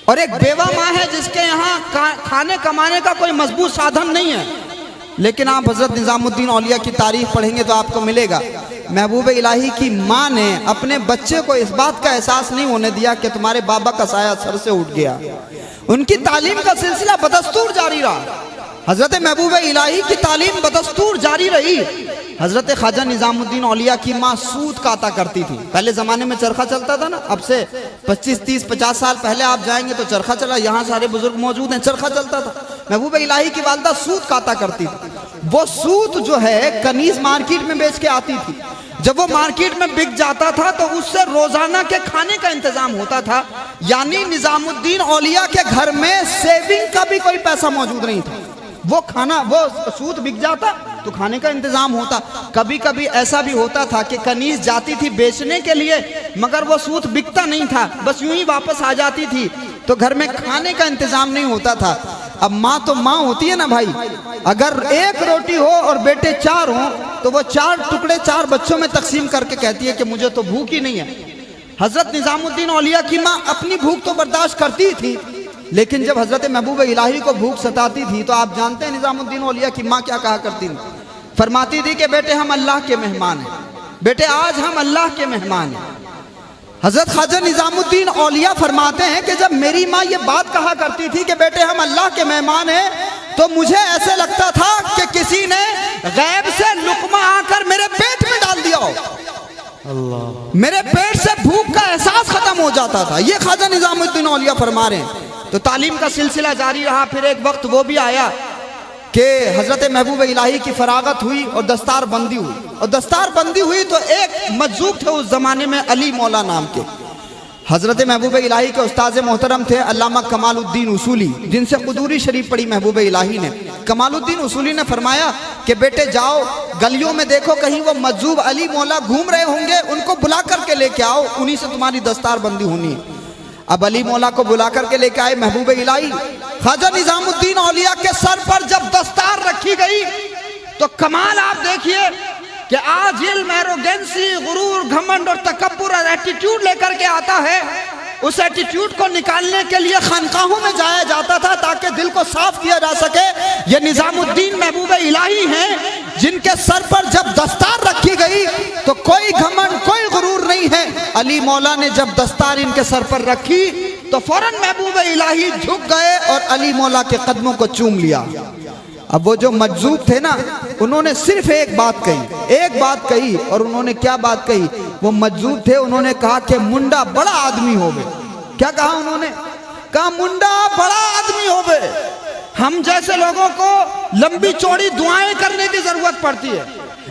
اور ایک بیوہ ماں ہے جس کے یہاں کھانے کمانے کا کوئی مضبوط سادھن نہیں ہے۔ لیکن آپ حضرت نظام الدین اولیاء کی تاریخ پڑھیں گے تو آپ کو ملے گا محبوب الہی کی ماں نے اپنے بچے کو اس بات کا احساس نہیں ہونے دیا کہ تمہارے بابا کا سایہ سر سے اٹھ گیا۔ ان کی تعلیم کا سلسلہ بدستور جاری رہا، حضرت محبوب الہی کی تعلیم بدستور جاری رہی۔ حضرت خواجہ نظام الدین اولیاء کی ماں سود کاتا کرتی تھی۔ پہلے زمانے میں چرخہ چلتا تھا نا، اب سے 25 30 50 سال پہلے آپ جائیں گے تو چرخہ چلا، یہاں سارے بزرگ موجود ہیں، چرخہ چلتا تھا۔ محبوب الہی کی والدہ سود کاتا کرتی تھی۔ وہ سود جو ہے کنیز مارکیٹ میں بیچ کے آتی تھی، جب وہ مارکیٹ میں بک جاتا تھا تو اس سے روزانہ کے کھانے کا انتظام ہوتا تھا، یعنی نظام الدین اولیاء کے گھر میں سیونگ کا بھی کوئی پیسہ موجود نہیں تھا۔ وہ سود بک جاتا تو کھانے کا انتظام ہوتا۔ کبھی کبھی ایسا بھی ہوتا تھا کہ کنیز جاتی تھی بیچنے کے لیے مگر وہ سود بکتا نہیں تھا، بس یوں ہی واپس آ جاتی تھی، تو گھر میں کھانے کا انتظام نہیں ہوتا تھا۔ اب ماں تو ماں ہوتی ہے نا بھائی، اگر ایک روٹی ہو اور بیٹے 4 ہوں تو وہ 4 ٹکڑے 4 بچوں میں تقسیم کر کے کہتی ہے کہ مجھے تو بھوک ہی نہیں ہے۔ حضرت نظام الدین اولیاء کی ماں اپنی بھوک تو برداشت کرتی تھی، لیکن جب حضرت محبوب الہی کو بھوک ستاتی تھی تو آپ جانتے ہیں نظام الدین اولیاء کی ماں کیا کہا کرتی تھی؟ فرماتی تھی کہ بیٹے ہم اللہ کے مہمان ہیں، بیٹے آج ہم اللہ کے مہمان ہیں۔ حضرت خواجہ نظام الدین اولیاء فرماتے ہیں کہ جب میری ماں یہ بات کہا کرتی تھی کہ بیٹے ہم اللہ کے مہمان ہیں تو مجھے ایسے لگتا تھا کہ کسی نے غیب سے لقمہ آ کر میرے پیٹ میں ڈال دیا ہو، میرے پیٹ سے بھوک کا احساس ختم ہو جاتا تھا۔ یہ خواجہ نظام الدین اولیاء فرما رہے ہیں۔ تو تعلیم کا سلسلہ جاری رہا۔ پھر ایک وقت وہ بھی آیا کہ حضرت محبوب الہی کی فراغت ہوئی اور دستار بندی ہوئی، اور دستار بندی ہوئی تو ایک مجذوب تھے اس زمانے میں علی مولا نام کے، حضرت محبوب الہی کے استاذ محترم تھے علامہ کمال الدین اصولی، جن سے قدوری شریف پڑھی محبوب الہی نے۔ کمال الدین اصولی نے فرمایا کہ بیٹے جاؤ گلیوں میں دیکھو کہیں وہ مجذوب علی مولا گھوم رہے ہوں گے، ان کو بلا کر کے لے کے آؤ، انہی سے تمہاری دستار بندی ہونی ہے۔ اب علی مولا کو بلا کر کے لے کے آئے محبوب الہی۔ خواجہ نظام الدین اولیاء کے سر پر جب دستار رکھی گئی تو کمال آپ دیکھیے کہ آج علم، ایروگنسی، غرور، گھمنڈ اور تکبر اور ایٹیٹیوڈ لے کر کے آتا ہے، اس ایٹیٹیوڈ کو نکالنے کے لیے خانقاہوں میں جایا جاتا تھا تاکہ دل کو صاف کیا جا سکے۔ یہ نظام الدین محبوب الہی ہیں جن کے سر پر جب دستار رکھی گئی تو کوئی گھمنڈ، کوئی غرور نہیں ہے۔ علی مولا نے جب دستار ان کے سر پر رکھی تو فوراً محبوب الہی جھک گئے اور علی مولا کے قدموں کو چوم لیا۔ اب وہ جو مجذوب تھے نا، انہوں نے صرف ایک بات کہی، اور انہوں نے کیا بات کہی؟ وہ مجذوب تھے، انہوں نے کہا کہ منڈا بڑا آدمی ہوگے۔ کیا کہا انہوں نے؟ کہا منڈا بڑا آدمی ہوگے۔ ہم جیسے لوگوں کو لمبی چوڑی دعائیں کرنے کی ضرورت پڑتی ہے،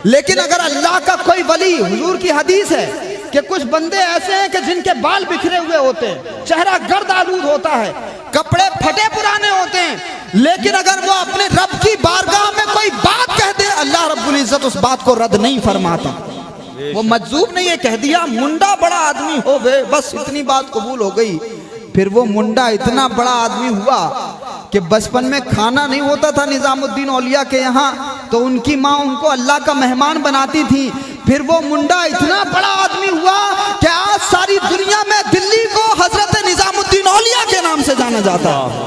لیکن اگر اللہ کا کوئی ولی، حضور کی حدیث ہے کہ کچھ بندے ایسے ہیں کہ جن کے بال بکھرے ہوئے ہوتے ہیں، چہرہ گرد آلود ہوتا ہے، کپڑے پھٹے پرانے ہوتے ہیں، لیکن اگر وہ اپنے رب کی بارگاہ میں کوئی بات کہہ دے اللہ رب العزت اس بات کو رد نہیں فرماتا۔ وہ مجذوب نے یہ کہہ دیا منڈا بڑا آدمی ہو گئے، بس اتنی بات قبول ہو گئی۔ پھر وہ منڈا اتنا بڑا آدمی ہوا کہ بچپن میں کھانا نہیں ہوتا تھا نظام الدین اولیاء کے یہاں، تو ان کی ماں ان کو اللہ کا مہمان بناتی تھی۔ پھر وہ منڈا اتنا بڑا آدمی ہوا کہ آج ساری دنیا میں دلی کو حضرت نظام الدین اولیاء کے نام سے جانا جاتا ہے۔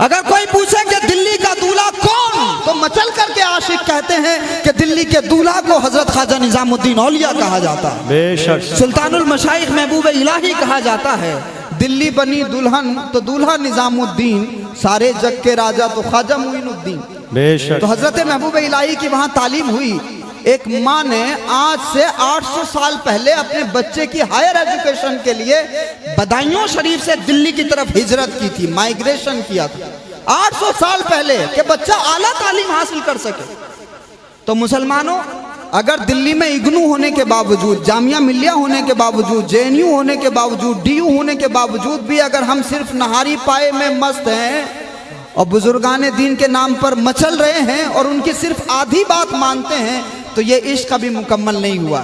اگر کوئی پوچھے کہ دلی کا دولہا کون، تو مچل کر کے عاشق کہتے ہیں کہ دلی کے دولہا کو حضرت خواجہ نظام الدین اولیاء کہا جاتا ہے، بے شک سلطان المشائخ محبوب الہی کہا جاتا ہے۔ دلی بنی دلہن تو دولہا نظام الدین، سارے جگ کے راجہ تو خواجہ معین الدین، بے شک۔ تو حضرت محبوب الہی کی وہاں تعلیم ہوئی، ایک ماں نے آج سے 800 سال پہلے اپنے بچے کی ہائر ایجوکیشن کے لیے بدایوں شریف سے دلی کی طرف ہجرت کی تھی، مائیگریشن کیا تھا 800 سال پہلے کہ بچہ اعلیٰ تعلیم حاصل کر سکے۔ تو مسلمانوں، اگر دلی میں اگنو ہونے کے باوجود، جامعہ ملیہ ہونے کے باوجود، JNU ہونے کے باوجود، DU ہونے کے باوجود بھی اگر ہم صرف نہاری پائے میں مست ہیں اور بزرگان دین کے نام پر مچل رہے ہیں اور ان کی صرف آدھی بات مانتے ہیں تو یہ عشق ابھی مکمل نہیں ہوا۔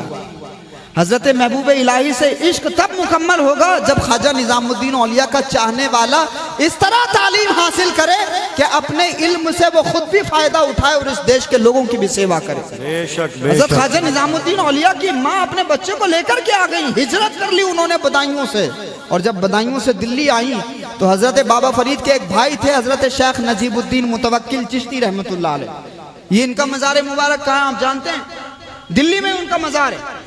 حضرت محبوب الہی سے عشق تب مکمل ہوگا جب خواجہ نظام الدین اولیاء کا چاہنے والا اس طرح تعلیم حاصل کرے کہ اپنے علم سے وہ خود بھی فائدہ اٹھائے اور اس دیش کے لوگوں کی بھی سیوا کرے۔ بے شک حضرت خواجہ نظام الدین اولیاء کی ماں اپنے بچے کو لے کر کے آ گئی، ہجرت کر لی انہوں نے بدایوں سے، اور جب بدایوں سے دلی آئیں تو حضرت بابا فرید کے ایک بھائی تھے حضرت شیخ نجیب الدین متوکل چشتی رحمۃ اللہ علیہ، یہ ان کا مزار مبارک کہاں آپ جانتے ہیں؟ دلی میں ان کا مزار ہے۔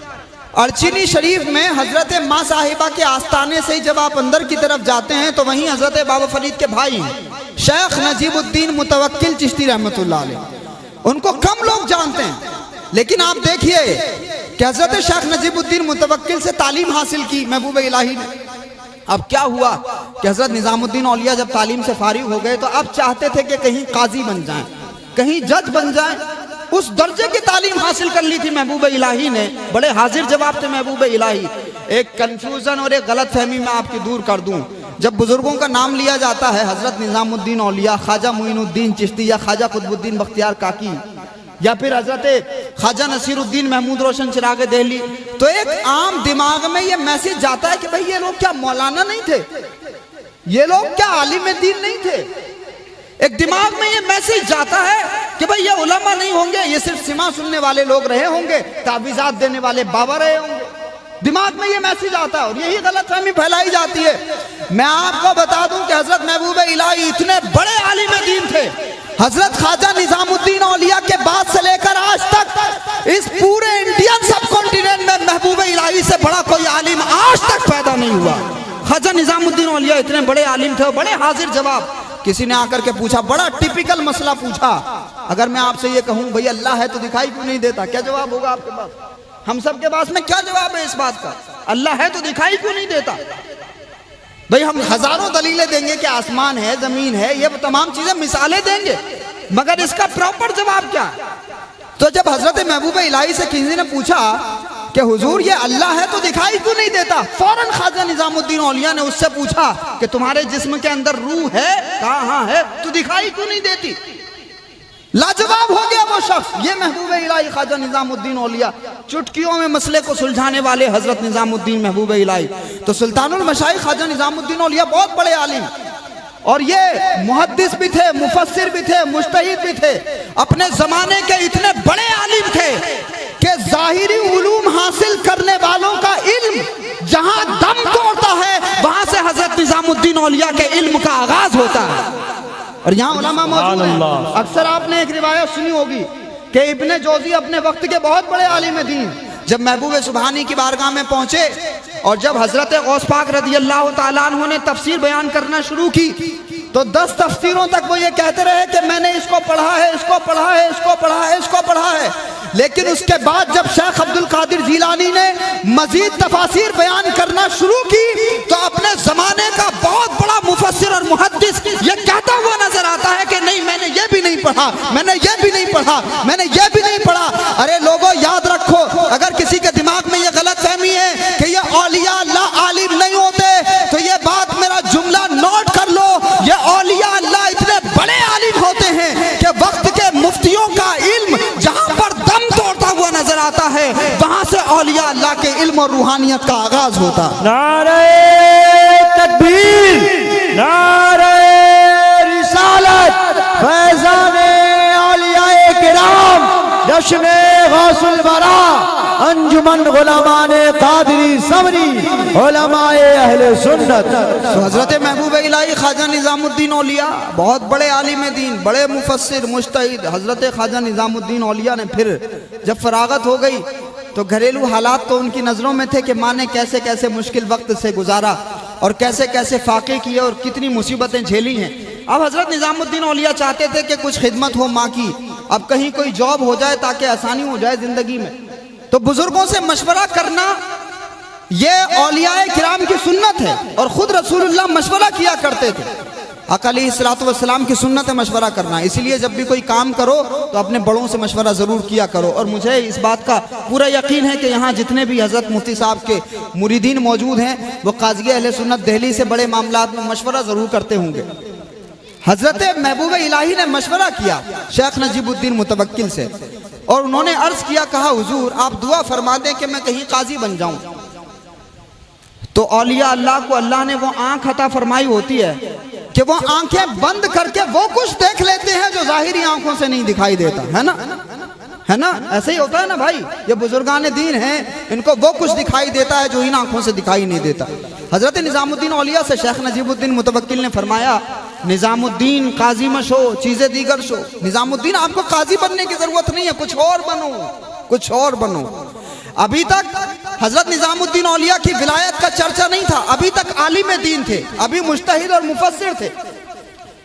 ارچینی شریف میں حضرت ماں صاحبہ کے آستانے سے جب آپ اندر کی طرف جاتے ہیں تو وہیں حضرت بابا فرید کے بھائی ہیں شیخ نجیب الدین متوکل چشتی رحمۃ اللہ علیہ، ان کو کم لوگ جانتے ہیں، لیکن آپ دیکھیے کہ حضرت شیخ نجیب الدین متوکل سے تعلیم حاصل کی محبوب الہی نے۔ اب کیا ہوا کہ حضرت نظام الدین اولیاء جب تعلیم سے فارغ ہو گئے تو اب چاہتے تھے کہ کہیں قاضی بن جائیں، کہیں جج بن جائیں، اس درجے کی تعلیم حاصل کر لی تھی محبوب الہی نے، بڑے حاضر جواب تھے محبوب الہی۔ ایک کنفیوژن اور ایک غلط فہمی میں آپ کی دور کر دوں، جب بزرگوں کا نام لیا جاتا ہے حضرت نظام الدین اولیاء، خواجہ معین الدین چشتی یا خواجہ قطب الدین بختیار کاکی یا پھر حضرت خواجہ نصیر الدین محمود روشن چراغ دہلی، تو ایک عام دماغ میں یہ میسج جاتا ہے کہ بھئی یہ لوگ کیا مولانا نہیں تھے، یہ لوگ کیا عالم دین نہیں تھے؟ ایک دماغ میں یہ میسج جاتا ہے کہ بھئی یہ علماء نہیں ہوں گے، یہ صرف سماع سننے والے لوگ رہے ہوں گے، تعویذات دینے والے بابا رہے ہوں گے، دماغ میں یہ میسج آتا ہے اور یہی غلط فہمی پھیلائی جاتی ہے۔ میں آپ کو بتا دوں کہ حضرت محبوب الہی اتنے بڑے عالم دین تھے، حضرت خواجہ نظام الدین اولیاء کے بعد سے لے کر آج تک اس پورے انڈین سب کانٹیننٹ میں محبوب الہی سے بڑا کوئی عالم آج تک پیدا نہیں ہوا۔ خواجہ نظام الدین اولیاء اتنے بڑے عالم تھے، بڑے حاضر جواب۔ کسی نے آ کر کے پوچھا، بڑا ٹیپیکل مسئلہ پوچھا، اگر میں آپ سے یہ کہوں بھئی اللہ ہے تو دکھائی کیوں نہیں دیتا، کیا جواب ہوگا آپ کے پاس؟ ہم سب کے پاس میں کیا جواب ہے اس بات کا؟ اللہ ہے تو دکھائی کیوں نہیں دیتا؟ بھئی ہم ہزاروں دلیلیں دیں گے کہ آسمان ہے، زمین ہے، یہ تمام چیزیں مثالیں دیں گے، مگر اس کا پراپر جواب کیا ہے؟ تو جب حضرت محبوب الہی سے کسی نے پوچھا کہ حضور یہ اللہ ہے تو دکھائی کیوں نہیں دیتا، فوراً خواجہ نظام الدین اولیاء نے اس سے پوچھا کہ تمہارے جسم کے اندر روح ہے؟ کہاں ہے؟ تو دکھائی کیوں نہیں دیتی؟ لاجواب ہو گیا وہ شخص، یہ محبوب الہی خواجہ نظام الدین اولیاء، چٹکیوں میں مسئلے کو سلجھانے والے حضرت نظام الدین محبوب الہی۔ تو سلطان المشائخ خواجہ نظام الدین اولیاء بہت بڑے عالم، اور یہ محدث بھی تھے، مفسر بھی تھے، مجتہد بھی تھے، اپنے زمانے کے اتنے بڑے عالم تھے کہ ظاہری علوم حاصل کرنے والوں کا علم جہاں دم توڑتا ہے وہاں سے حضرت نظام الدین اولیاء کے علم کا آغاز ہوتا ہے۔ اور یہاں علماء موجود ہیں، اکثر آپ نے ایک روایت سنی ہوگی کہ ابن جوزی اپنے وقت کے بہت بڑے عالم دین جب محبوب سبحانی کی بارگاہ میں پہنچے اور جب حضرت غوث پاک رضی اللہ تعالیٰ عنہ نے تفسیر بیان کرنا شروع کی تو 10 تفسیروں تک وہ یہ کہتے رہے کہ میں نے اس کو پڑھا ہے، اس کو پڑھا ہے، اس کو پڑھا ہے، اس کو پڑھا ہے، لیکن اس کے بعد جب شیخ عبد القادر جیلانی نے مزید تفاسیر بیان کرنا شروع کی تو اپنے زمانے کا بہت بڑا مفسر اور محدث یہ کہتا ہوا نظر آتا ہے کہ نہیں میں نے یہ بھی نہیں پڑھا، میں نے یہ بھی نہیں پڑھا، میں نے یہ بھی نہیں پڑھا۔ ارے لوگوں یاد رکھو، اگر کسی کے دماغ میں یہ غلط فہمی ہے کہ یہ اولیاء اللہ عالم نہیں ہوتے تو یہ بات میرا جملہ نوٹ کر لو، یہ اولیاء اللہ اتنے بڑے عالم ہوتے ہیں کہ وقت کے مفتیوں کا علم جہاں پر دم توڑتا ہوا نظر آتا ہے وہاں سے اولیاء اللہ کے علم اور روحانیت کا آغاز ہوتا۔ نعرہ تکبیر، نعرہ رسالت، فیضان اولیاء کرام، جشن غوث الورا، انجمن غلامان قادری صبری، علماء اہل سنت۔ تو حضرت محبوب الہی خواجہ نظام الدین اولیاء بہت بڑے عالم دین، بڑے مفسر، مجتہد، حضرت خواجہ نظام الدین اولیاء نے پھر جب فراغت ہو گئی تو گھریلو حالات تو ان کی نظروں میں تھے کہ ماں نے کیسے کیسے مشکل وقت سے گزارا اور کیسے کیسے فاقے کیے اور کتنی مصیبتیں جھیلی ہیں۔ اب حضرت نظام الدین اولیاء چاہتے تھے کہ کچھ خدمت ہو ماں کی۔ اب کہیں کوئی جاب ہو جائے تاکہ آسانی ہو جائے زندگی میں، تو بزرگوں سے مشورہ کرنا یہ اولیاء کرام کی سنت ہے، اور خود رسول اللہ مشورہ کیا کرتے تھے۔ آقا علیہ الصلوۃ والسلام کی سنت ہے مشورہ کرنا، اسی لیے جب بھی کوئی کام کرو تو اپنے بڑوں سے مشورہ ضرور کیا کرو۔ اور مجھے اس بات کا پورا یقین ہے کہ یہاں جتنے بھی حضرت مفتی صاحب کے مریدین موجود ہیں وہ قاضی اہل سنت دہلی سے بڑے معاملات میں مشورہ ضرور کرتے ہوں گے۔ حضرت محبوب الہی نے مشورہ کیا شیخ نجیب الدین متوکل سے، اور انہوں نے عرض کیا، کہا حضور آپ دعا فرما دیں کہ میں کہیں قاضی بن جاؤں۔ تو اولیاء اللہ کو اللہ نے وہ آنکھ عطا فرمائی ہوتی ہے کہ وہ آنکھیں بند کر کے وہ کچھ دیکھ لیتے ہیں جو ظاہری آنکھوں سے نہیں دکھائی دیتا ہے نا، ایسے ہی ہوتا ہے نا بھائی، یہ بزرگان دین ہیں، ان کو وہ کچھ دکھائی دیتا ہے جو ان آنکھوں سے دکھائی نہیں دیتا۔ حضرت نظام الدین اولیاء سے شیخ نجیب الدین متوکل نے فرمایا، نظام الدین قاضی مش ہو، چیزیں دیگر شو، نظام الدین آپ کو قاضی بننے کی ضرورت نہیں ہے، کچھ اور بنو۔ ابھی تک حضرت نظام الدین اولیاء کی ولایت کا چرچا نہیں تھا، ابھی تک عالم دین تھے، ابھی مجتہد اور مفسر تھے،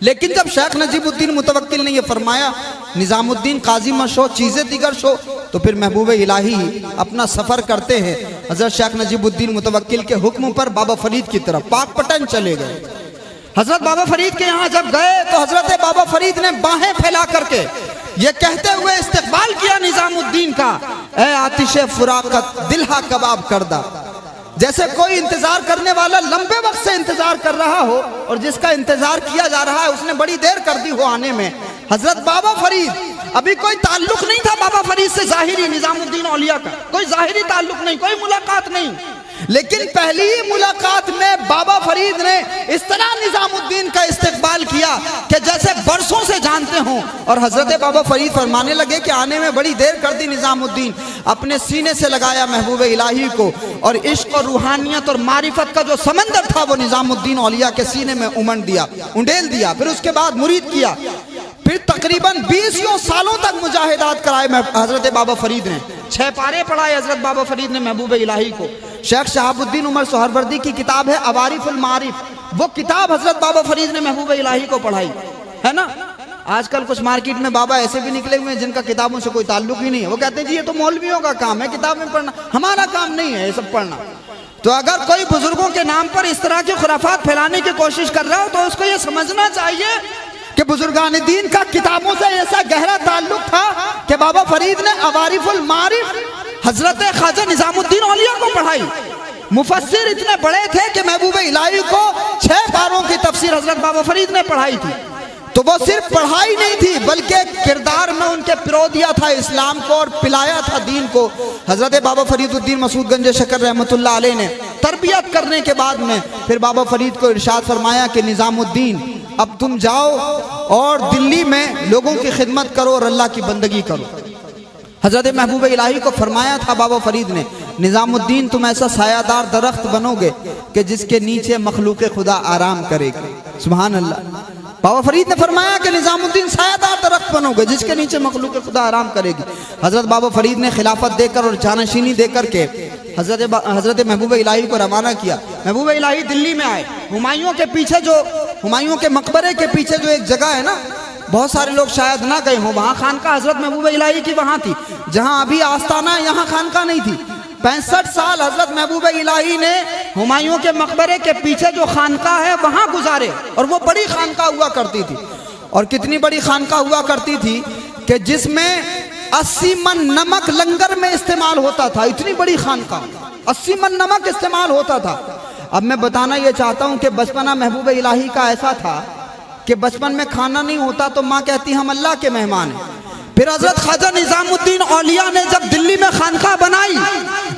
لیکن جب شیخ نجیب الدین متوکل نے یہ فرمایا نظام الدین قاضی مش ہو، چیزیں دیگر شو، تو پھر محبوب الہی اپنا سفر کرتے ہیں حضرت شیخ نجیب الدین متوکل کے حکم پر بابا فرید کی طرف پاک پٹن چلے گئے۔ حضرت بابا فرید کے یہاں جب گئے تو حضرت بابا فرید نے باہیں پھیلا کر کے یہ کہتے ہوئے استقبال کیا نظام الدین کا، اے آتش فراقت دلہا کباب کردہ، جیسے کوئی انتظار کرنے والا لمبے وقت سے انتظار کر رہا ہو اور جس کا انتظار کیا جا رہا ہے اس نے بڑی دیر کر دی ہو آنے میں۔ حضرت بابا فرید، ابھی کوئی تعلق نہیں تھا بابا فرید سے ظاہری، نظام الدین اولیاء کا کوئی ظاہری تعلق نہیں، کوئی ملاقات نہیں، لیکن پہلی ہی ملاقات میں بابا فرید نے اس طرح نظام الدین کا استقبال کیا کہ جیسے برسوں سے جانتے ہوں، اور حضرت بابا فرید فرمانے لگے کہ آنے میں بڑی دیر کر دی نظام الدین، اپنے سینے سے لگایا محبوب الہی کو، اور عشق اور روحانیت اور معرفت کا جو سمندر تھا وہ نظام الدین اولیاء کے سینے میں انڈیل دیا، پھر اس کے بعد مرید کیا، پھر تقریباً 20 سالوں تک مجاہدات کرائے حضرت بابا فرید نے، 6 پارے پڑھائے حضرت بابا فرید نے محبوب الہی کو۔ شیخ شہاب الدین عمر سہروردی کی کتاب ہے عوارف المعارف، وہ کتاب حضرت بابا فرید نے محبوب الہی کو پڑھائی ہے نا۔ آج کل کچھ مارکیٹ میں بابا ایسے بھی نکلے ہوئے ہیں جن کا کتابوں سے کوئی تعلق ہی نہیں ہے، وہ کہتے ہیں جی یہ تو مولویوں کا کام ہے کتابیں پڑھنا، ہمارا کام نہیں ہے یہ سب پڑھنا۔ تو اگر کوئی بزرگوں کے نام پر اس طرح کے خرافات پھیلانے کی کوشش کر رہا ہو تو اس کو یہ سمجھنا چاہیے کہ بزرگان دین کا کتابوں سے ایسا گہرا تعلق تھا کہ بابا فرید نے عوارف المعارف حضرت خواجہ نظام الدین اولیاء کو پڑھائی۔ مفسر اتنے بڑے تھے کہ محبوب الہی کو 6 پاروں کی تفسیر حضرت بابا فرید نے پڑھائی تھی، تو وہ صرف پڑھائی نہیں تھی بلکہ کردار میں ان کے پرو دیا تھا اسلام کو اور پلایا تھا دین کو۔ حضرت بابا فرید الدین مسعود گنج شکر رحمۃ اللہ علیہ نے تربیت کرنے کے بعد میں پھر بابا فرید کو ارشاد فرمایا کہ نظام الدین اب تم جاؤ اور دلی میں لوگوں کی خدمت کرو اور اللہ کی بندگی کرو۔ حضرت محبوب الہی کو فرمایا تھا بابا فرید نے، نظام الدین تم ایسا سایہ دار درخت بنو گے کہ جس کے نیچے مخلوق خدا آرام کرے گی۔ سبحان اللہ، بابا فرید نے فرمایا کہ نظام الدین سایہ دار درخت بنو گے جس کے نیچے مخلوق خدا آرام کرے گی۔ حضرت بابا فرید نے خلافت دے کر اور جانشینی دے کر کے حضرت محبوب الہی کو روانہ کیا۔ محبوب الہی دلی میں آئے، ہمایوں کے مقبرے کے پیچھے جو ایک جگہ ہے نا، بہت سارے لوگ شاید نہ گئے ہوں، وہاں خانقاہ حضرت محبوب الہی کی وہاں تھی، جہاں ابھی آستانہ ہے یہاں خانقاہ نہیں تھی۔ 65 سال حضرت محبوب الہی نے ہمایوں کے مقبرے کے پیچھے جو خانقاہ ہے وہاں گزارے، اور وہ بڑی خانقاہ ہوا کرتی تھی، اور کتنی بڑی خانقاہ ہوا کرتی تھی کہ جس میں 80 من نمک لنگر میں استعمال ہوتا تھا، اتنی بڑی خانقاہ، 80 من نمک استعمال ہوتا تھا۔ اب میں بتانا یہ چاہتا ہوں کہ بچپنا محبوب الہی کا ایسا تھا کہ بچپن میں کھانا نہیں ہوتا تو ماں کہتی ہم اللہ کے مہمان ہیں۔ پھر حضرت خواجہ نظام الدین اولیاء نے جب دلی میں خانقاہ بنائی،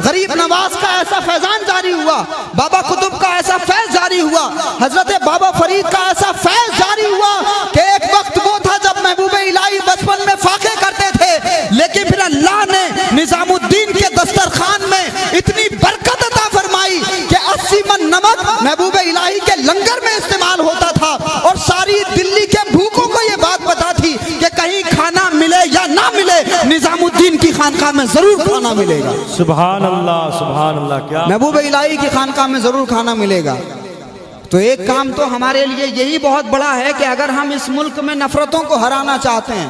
غریب نواز کا ایسا فیضان جاری ہوا، بابا قطب کا ایسا فیض جاری ہوا، حضرت بابا فرید کا ایسا فیض جاری ہوا کہ ایک وقت وہ تھا جب محبوب الہی بچپن میں فاقے کرتے تھے، لیکن پھر اللہ نے نظام الدین کے دسترخوان میں اتنی برکت عطا فرمائی کہ 80 من نمک محبوب الہی کے لنگر میں استعمال ہوتا تھا، اور ساری دلی کے بھوکوں کو یہ بات پتا تھی کہ کہیں کھانا ملے یا نہ ملے نظام الدین کی خانقاہ میں ضرور کھانا ملے گا۔ سبحان اللہ سبحان اللہ، کیا محبوب الہی کی خانقاہ میں ضرور کھانا ملے گا۔ تو ایک کام تو ہمارے لیے یہی بہت بڑا ہے کہ اگر ہم اس ملک میں نفرتوں کو ہرانا چاہتے ہیں،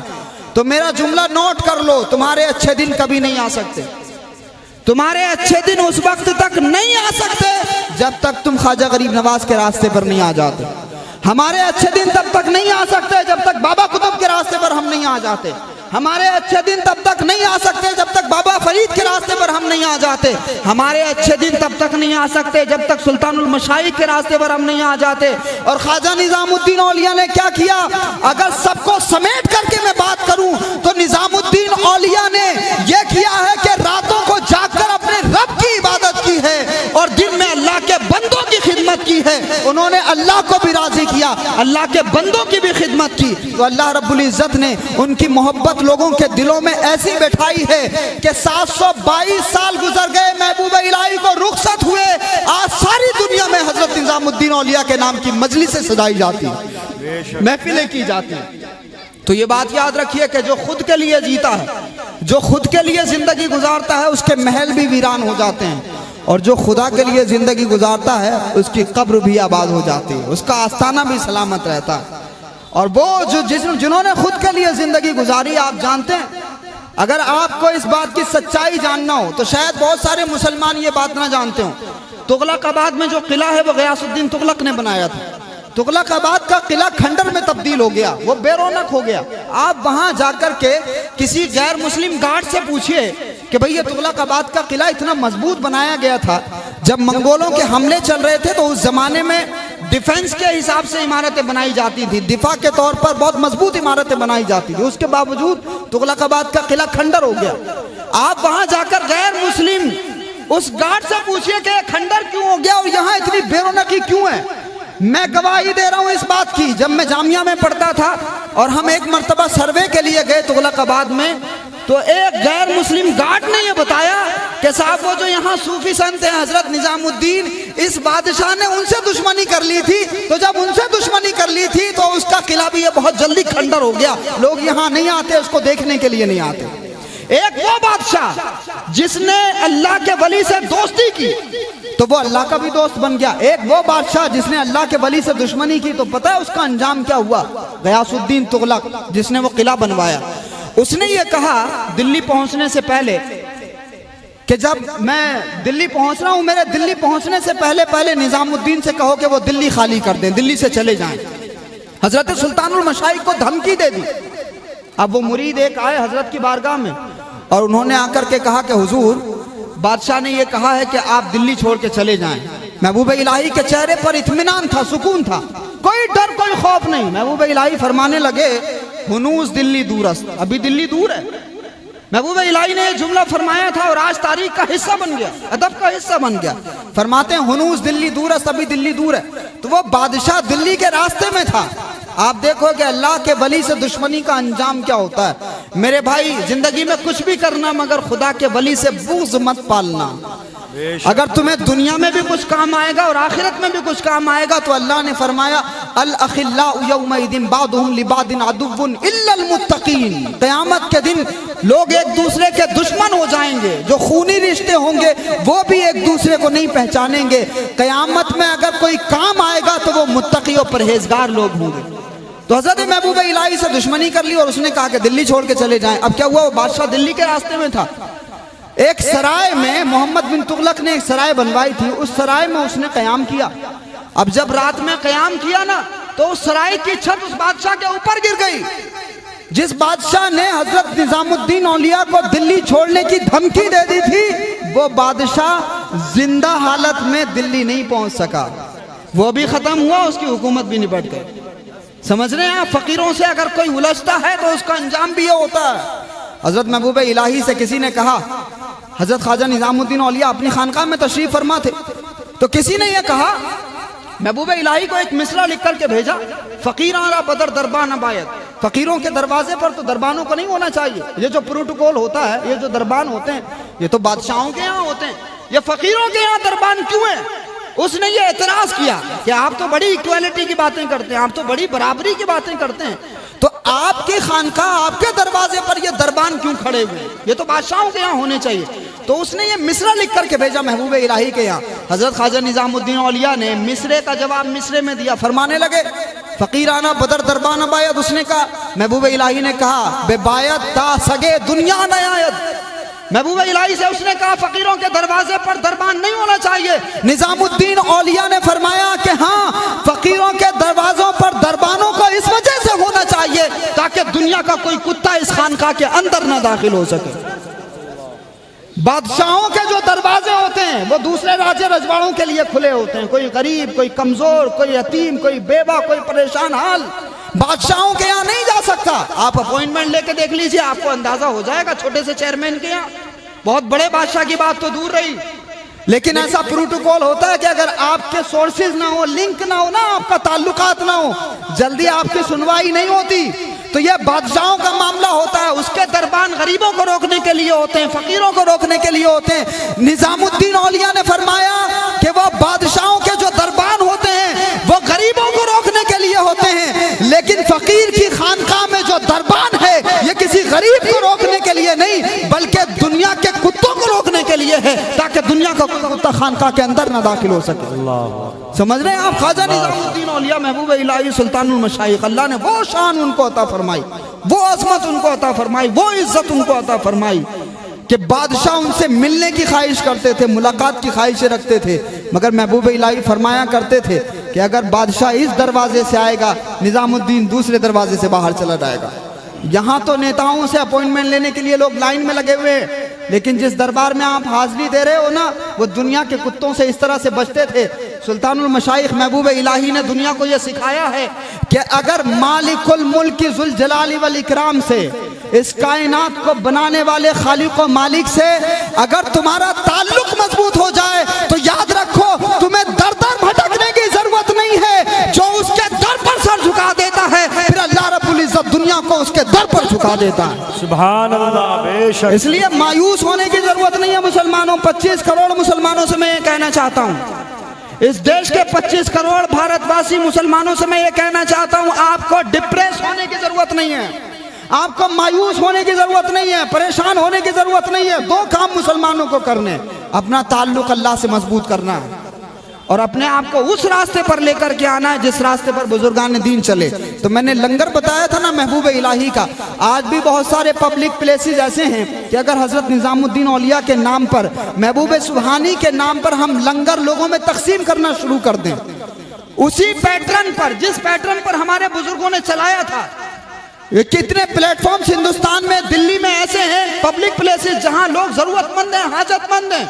تو میرا جملہ نوٹ کر لو، تمہارے اچھے دن کبھی نہیں آ سکتے، تمہارے اچھے دن اس وقت تک نہیں آ سکتے جب تک تم خواجہ غریب نواز کے راستے پر نہیں آ جاتے۔ ہمارے اچھے دن تب تک نہیں آ سکتے جب تک بابا قطب کے راستے پر ہم نہیں آ جاتے۔ ہمارے اچھے دن تب تک نہیں آ سکتے جب تک بابا فرید کے راستے پر ہم نہیں آ جاتے۔ ہمارے اچھے دن تب تک نہیں آ سکتے جب تک سلطان المشائخ کے راستے پر ہم نہیں آ جاتے۔ اور خواجہ نظام الدین اولیاء نے کیا کیا؟ اگر سب کو سمیٹ کر کے میں بات کروں تو نظام الدین اولیاء نے یہ کیا ہے کہ راتوں کو جاگ کر اپنے رب کی عبادت کی ہے اور دن میں اللہ کے بندوں کی خدمت کی ہے۔ انہوں نے اللہ کو بھی راضی کیا، اللہ کے بندوں کی بھی خدمت کی، تو اللہ رب العزت نے ان کی محبت لوگوں کے دلوں میں ایسی بٹھائی ہے کہ 722 سال گزر گئے، محبوب الہی کو رخصت ہوئے، آج ساری دنیا میں حضرت نظام الدین اولیاء کے نام کی مجلسیں سجائی جاتی ہیں، محفلیں کی جاتی ہیں۔ تو یہ بات یاد رکھیے کہ جو خود کے لیے جیتا ہے، جو خود کے لیے زندگی گزارتا ہے، اس کے محل بھی ویران ہو جاتے ہیں، اور جو خدا کے لیے زندگی گزارتا ہے اس کی قبر بھی آباد ہو جاتی ہے، اس کا آستانہ بھی سلامت رہتا ہے۔ اور وہ جنہوں نے خود کے لیے زندگی گزاری، آپ جانتے ہیں، اگر آپ کو اس بات کی سچائی جاننا ہو تو شاید بہت سارے مسلمان یہ بات نہ جانتے ہوں، تغلق آباد میں جو قلعہ ہے وہ غیاث الدین تغلق نے بنایا تھا۔ تغلق آباد کا قلعہ کھنڈر میں تبدیل ہو گیا، وہ بے رونق ہو گیا۔ آپ وہاں جا کر کے کسی غیر مسلم گارڈ سے پوچھئے کہ بھئی یہ تغلق آباد کا قلعہ اتنا مضبوط بنایا گیا تھا، جب منگولوں کے حملے چل رہے تھے تو اس زمانے میں ڈیفنس کے حساب سے عمارتیں بنائی جاتی تھی، دفاع کے طور پر بہت مضبوط عمارتیں بنائی جاتی تھی، اس کے باوجود تغلق آباد کا قلعہ کھنڈر ہو گیا۔ آپ وہاں جا کر غیر مسلم اس گارڈ سے پوچھئے کہ یہ کھنڈر کیوں ہو گیا اور یہاں اتنی بے رونقی کیوں ہے؟ میں گواہی دے رہا ہوں اس بات کی، جب میں جامعہ میں پڑھتا تھا اور ہم ایک مرتبہ سروے کے لیے گئے تغلق آباد میں، تو ایک غیر مسلم گارڈ نے یہ بتایا کہ صاحب وہ جو یہاں صوفی سنت ہیں حضرت نظام الدین، اس بادشاہ نے ان سے دشمنی کر لی تھی، تو جب ان سے دشمنی کر لی تھی تو اس کا قلعہ بھی یہ بہت جلدی کھنڈر ہو گیا، لوگ یہاں نہیں آتے، اس کو دیکھنے کے لیے نہیں آتے۔ ایک وہ بادشاہ جس نے اللہ کے ولی سے دوستی کی تو وہ اللہ کا بھی دوست بن گیا، ایک وہ بادشاہ جس نے اللہ کے ولی سے دشمنی کی تو پتہ ہے اس کا انجام کیا ہوا؟ غیاث الدین تغلق جس نے وہ قلعہ بنوایا، اس نے یہ کہا دلی پہنچنے سے پہلے کہ جب میں دلی پہنچ رہا ہوں، میرے دلی پہنچنے سے پہلے نظام الدین سے کہو کہ وہ دلی خالی کر دیں، دلی سے چلے جائیں۔ حضرت سلطان المشائخ کو دھمکی دے دی۔ اب وہ مرید ایک آئے حضرت کی بارگاہ میں اور انہوں نے آ کر کے کہا کہ حضور بادشاہ نے یہ کہا ہے کہ آپ دلی چھوڑ کے چلے جائیں۔ محبوب الہی کے چہرے پر اطمینان تھا، سکون تھا، کوئی ڈر کوئی خوف نہیں۔ محبوب الہی فرمانے لگے ہنوز دلی دور است، ابھی دلی دور ہے۔ محبوب الہی نے یہ جملہ فرمایا تھا اور آج تاریخ کا حصہ بن گیا، ادب کا حصہ بن گیا۔ فرماتے ہیں ہنوز دلی دور است، ابھی دلی دور ہے۔ تو وہ بادشاہ دلی کے راستے میں تھا۔ آپ دیکھو کہ اللہ کے ولی سے دشمنی کا انجام کیا ہوتا ہے۔ میرے بھائی زندگی میں کچھ بھی کرنا مگر خدا کے ولی سے بغض مت پالنا۔ اگر تمہیں دنیا میں بھی کچھ کام آئے گا اور آخرت میں بھی کچھ کام آئے گا تو اللہ نے فرمایا الاخلاء یومئذ بعضهم لبعض عدو الا المتقین، قیامت کے دن لوگ ایک دوسرے کے دشمن ہو جائیں گے، جو خونی رشتے ہوں گے وہ بھی ایک دوسرے کو نہیں پہچانیں گے۔ قیامت میں اگر کوئی کام آئے گا تو وہ متقی و پرہیزگار لوگ ہوں گے۔ تو حضرت محبوب الہی سے دشمنی کر لی اور اس نے کہا کہ دلی چھوڑ کے چلے جائیں۔ اب کیا ہوا؟ وہ بادشاہ دلی کے راستے میں تھا۔ ایک سرائے میں محمد بن تغلق نے ایک سرائے بنوائی تھی، اس سرائے میں اس نے قیام کیا۔ اب جب رات میں قیام کیا نا تو اس سرائے کی چھت اس بادشاہ کے اوپر گر گئی۔ جس بادشاہ نے حضرت نظام الدین اولیاء کو دلی چھوڑنے کی دھمکی دے دی تھی وہ بادشاہ زندہ حالت میں دلی نہیں پہنچ سکا، وہ بھی ختم ہوا، اس کی حکومت بھی نپٹ گئی۔ سمجھ رہے ہیں آپ؟ فقیروں سے اگر کوئی الجھتا ہے تو اس کا انجام بھی یہ ہوتا ہے۔ حضرت محبوب الہی سے کسی نے کہا، حضرت خواجہ نظام الدین اولیاء اپنی خانقاہ میں تشریف فرما تھے، تو کسی نے یہ کہا محبوب الہی کو ایک مصرع لکھ کر کے بھیجا، فقیراں را بدر دربان باید، فقیروں کے دروازے پر تو دربانوں کو نہیں ہونا چاہیے۔ یہ جو پروٹوکول ہوتا ہے، یہ جو دربان ہوتے ہیں یہ تو بادشاہوں کے یہاں ہوتے ہیں، یہ فقیروں کے یہاں دربان کیوں ہیں؟ اس نے یہ اعتراض کیا کہ آپ تو بڑی ایکویلٹی کی باتیں کرتے ہیں، آپ تو بڑی برابری کی باتیں کرتے ہیں، تو آپ کی خانقاہ آپ کے دروازے پر یہ دربان کیوں کھڑے ہوئے؟ یہ تو بادشاہوں کے یہاں ہونے چاہیے۔ تو اس نے یہ مصرع لکھ کر کے بھیجا محبوب الہی کے یہاں۔ حضرت خواجہ نظام الدین اولیاء نے مصرے کا جواب مصرے میں دیا، فرمانے لگے فقیرانہ بدر دربان بایت، اس نے کہا محبوب الہی نے کہا بے بایت تا سگے دنیا نہ آیت۔ محبوب الہی سے اس نے کہا فقیروں کے دروازے پر دربان نہیں ہونا چاہیے۔ نظام الدین اولیاء نے فرمایا کہ ہاں فقیروں کے دروازوں پر دربانوں کو اس وجہ سے ہونا چاہیے تاکہ دنیا کا کوئی کتا اس خانقاہ کے اندر نہ داخل ہو سکے۔ بادشاہوں کے جو دروازے ہوتے ہیں وہ دوسرے راجے رجواڑوں کے لیے کھلے ہوتے ہیں، کوئی غریب، کوئی کمزور، کوئی یتیم، کوئی بیوہ، کوئی پریشان حال بادشاہوں کے یہاں نہیں جا سکتا۔ آپ اپوائنٹمنٹ لے کے دیکھ لیجئے، آپ کو اندازہ ہو جائے گا چھوٹے سے چیئرمین کے یہاں، بہت بڑے بادشاہ کی بات تو دور رہی، لیکن ایسا پروٹوکول ہوتا ہے کہ اگر آپ کے سورسز نہ ہو، لنک نہ ہو نا، آپ کا تعلقات نہ ہو، جلدی آپ کی سنوائی نہیں ہوتی۔ تو یہ بادشاہوں کا معاملہ ہوتا ہے، اس کے دربان غریبوں کو روکنے کے لیے ہوتے ہیں، فقیروں کو روکنے کے لیے ہوتے ہیں۔ نظام الدین اولیاء نے فرمایا کہ وہ بادشاہوں کے جو دربان ہوتے ہیں وہ غریبوں کو روکنے کے لیے ہوتے ہیں، لیکن فقیر کی خانقاہ میں جو دربان ہے یہ کسی غریب کو روکنے کے لیے نہیں بلکہ دنیا کے کتوں کو روکنے کے لیے ہے، تاکہ دنیا کا کوئی کتا خانقاہ کے اندر نہ داخل ہو سکے۔ سمجھ رہے ہیں آپ؟ خواجہ نظام الدین اولیاء محبوب الہی سلطان المشائخ، اللہ نے وہ شان ان کو عطا فرمائی، وہ عظمت ان کو عطا فرمائی، وہ عزت ان کو عطا فرمائی کہ بادشاہ ان سے ملنے کی خواہش کرتے تھے، ملاقات کی خواہشیں رکھتے تھے، مگر محبوب الہی فرمایا کرتے تھے کہ اگر بادشاہ اس دروازے سے آئے گا نظام الدین دوسرے دروازے سے باہر چلا جائے گا۔ یہاں تو نیتاؤں سے اپوائنٹمنٹ لینے کے لیے لوگ لائن میں لگے ہوئے ہیں، لیکن جس دربار میں آپ حاضری دے رہے ہو نا، وہ دنیا کے کتوں سے اس طرح سے بچتے تھے۔ سلطان المشائخ محبوب الہی نے دنیا کو یہ سکھایا ہے کہ اگر مالک الملک ذوالجلال والاکرام سے، اس کائنات کو بنانے والے خالق و مالک سے اگر تمہارا تعلق مضبوط ہو جائے تو یاد رکھو تمہیں در در بھٹکنے کی ضرورت نہیں ہے۔ جو اس کے در پر سر جھکا دیتا ہے پھر اللہ رب العزت دنیا کو اس کے در پر جھکا دیتا ہے۔ سبحان اللہ، بے شک۔ اس لیے مایوس ہونے کی ضرورت نہیں ہے مسلمانوں۔ 25 کروڑ مسلمانوں سے میں یہ کہنا چاہتا ہوں، اس دیش کے 25 کروڑ بھارت واسی مسلمانوں سے میں یہ کہنا چاہتا ہوں، آپ کو ڈپریس ہونے کی ضرورت نہیں ہے، آپ کو مایوس ہونے کی ضرورت نہیں ہے، پریشان ہونے کی ضرورت نہیں ہے۔ دو کام مسلمانوں کو کرنے، اپنا تعلق اللہ سے مضبوط کرنا ہے اور اپنے آپ کو اس راستے پر لے کر کے آنا ہے جس راستے پر بزرگان دین چلے۔ تو میں نے لنگر بتایا تھا نا محبوب الہی کا، آج بھی بہت سارے پبلک پلیسز ایسے ہیں کہ اگر حضرت نظام الدین اولیاء کے نام پر، محبوب سبحانی کے نام پر ہم لنگر لوگوں میں تقسیم کرنا شروع کر دیں، اسی پیٹرن پر جس پیٹرن پر ہمارے بزرگوں نے چلایا تھا۔ یہ کتنے پلیٹ فارمز ہندوستان میں، دلی میں ایسے ہیں پبلک پلیسز جہاں لوگ ضرورت مند ہیں، حاجت مند ہیں۔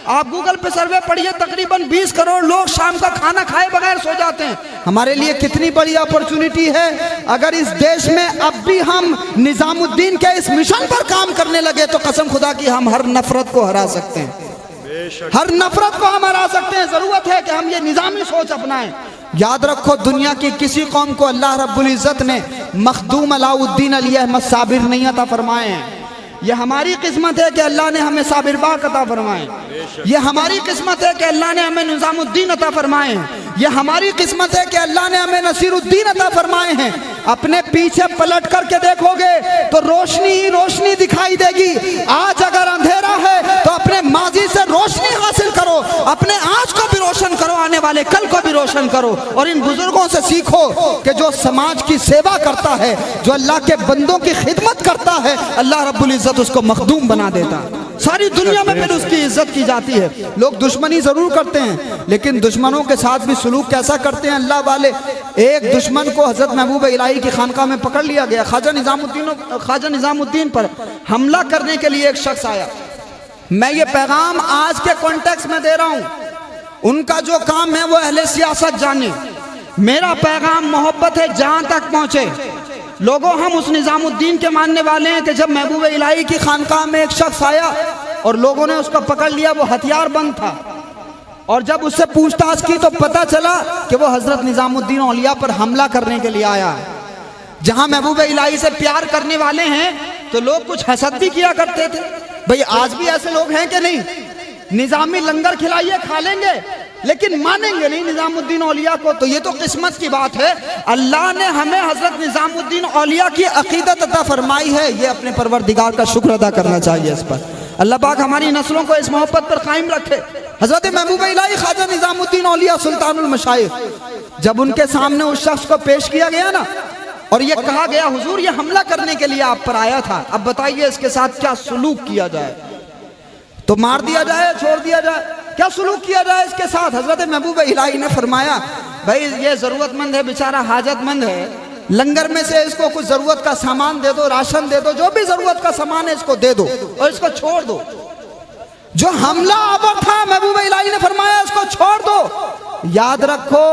آپ گوگل پہ سروے پڑھیے، تقریباً 20 کروڑ لوگ شام کا کھانا کھائے بغیر سو جاتے ہیں۔ ہمارے لیے کتنی بڑی اپرچونٹی ہے اگر اس دیش میں اب بھی ہم نظام الدین کے اس مشن پر کام کرنے لگے تو قسم خدا کی ہم ہر نفرت کو ہرا سکتے ہیں، ہر نفرت کو ہم ہرا سکتے ہیں۔ ضرورت ہے کہ ہم یہ نظامی سوچ اپنائیں۔ یاد رکھو دنیا کی کسی قوم کو اللہ رب العزت نے مخدوم علاء الدین علی احمد صابر نہیں عطا فرمائے ہیں۔ یہ ہماری قسمت ہے کہ اللہ نے ہمیں صابر باق عطا فرمائے، یہ ہماری قسمت ہے کہ اللہ نے ہمیں نظام الدین عطا فرمائے ہیں، یہ ہماری قسمت ہے کہ اللہ نے ہمیں نصیر الدین عطا فرمائے ہیں۔ اپنے پیچھے پلٹ کر کے دیکھو گے تو روشنی ہی روشنی دکھائی دے گی۔ آج اگر اندھیرا ہے تو اپنے ماضی سے روشنی حاصل کرو، اپنے آج کو بھی روشن کرو، آنے والے کل کو بھی روشن کرو، اور ان بزرگوں سے سیکھو کہ جو سماج کی سیوا کرتا ہے، جو اللہ کے بندوں کی خدمت کرتا ہے، اللہ رب العزت اس کو مخدوم بنا دیتا ہے، ساری دنیا میں پھر اس کی عزت کی جاتی ہے۔ لوگ دشمنی ضرور کرتے ہیں لیکن دشمنوں کے ساتھ بھی سلوک کیسا کرتے ہیں اللہ والے۔ ایک دشمن کو حضرت محبوب الہی کی خانقاہ میں پکڑ لیا گیا، خواجہ نظام الدین پر حملہ کرنے کے لیے ایک شخص آیا۔ میں یہ پیغام آج کے کانٹیکس میں دے رہا ہوں، ان کا جو کام ہے وہ اہل سیاست جانے، میرا پیغام محبت ہے جہاں تک پہنچے۔ لوگوں ہم اس نظام الدین کے ماننے والے ہیں کہ جب محبوب الہی کی خانقاہ میں ایک شخص آیا اور لوگوں نے اس کو پکڑ لیا، وہ ہتھیار بند تھا، اور جب اس سے پوچھ تاچھ کی تو پتہ چلا کہ وہ حضرت نظام الدین اولیاء پر حملہ کرنے کے لیے آیا۔ جہاں محبوب الہی سے پیار کرنے والے ہیں تو لوگ کچھ حسد بھی کیا کرتے تھے۔ بھئی آج بھی ایسے لوگ ہیں کہ نہیں؟ نظامی لنگر کھلائیے کھا لیں گے لیکن مانیں گے نہیں نظام الدین اولیاء کو۔ تو یہ تو قسمت کی بات ہے، اللہ نے ہمیں حضرت نظام الدین اولیاء کی عقیدت عطا فرمائی ہے، یہ اپنے پروردگار کا شکر ادا کرنا چاہیے اس پر۔ اللہ پاک ہماری نسلوں کو اس محبت پر قائم رکھے۔ حضرت محبوب الہی خواجہ نظام الدین اولیاء سلطان المشائخ، جب ان کے سامنے اس شخص کو پیش کیا گیا نا اور یہ کہا گیا حضور یہ حملہ کرنے کے لیے آپ پر آیا تھا، اب بتائیے اس کے ساتھ کیا سلوک کیا جائے، تو مار دیا جائے، چھوڑ دیا جائے، کیا سلوک کیا جائے اس کے ساتھ؟ حضرت محبوب الہی نے فرمایا بھائی یہ ضرورت مند ہے، بیچارہ حاجت مند ہے، لنگر میں سے اس کو کچھ ضرورت کا سامان دے دو، راشن دے دو، جو بھی ضرورت کا سامان ہے اس کو دے دو اور اس کو چھوڑ دو۔ جو حملہ آور تھا محبوب الہی نے فرمایا اس کو چھوڑ دو۔ یاد رکھو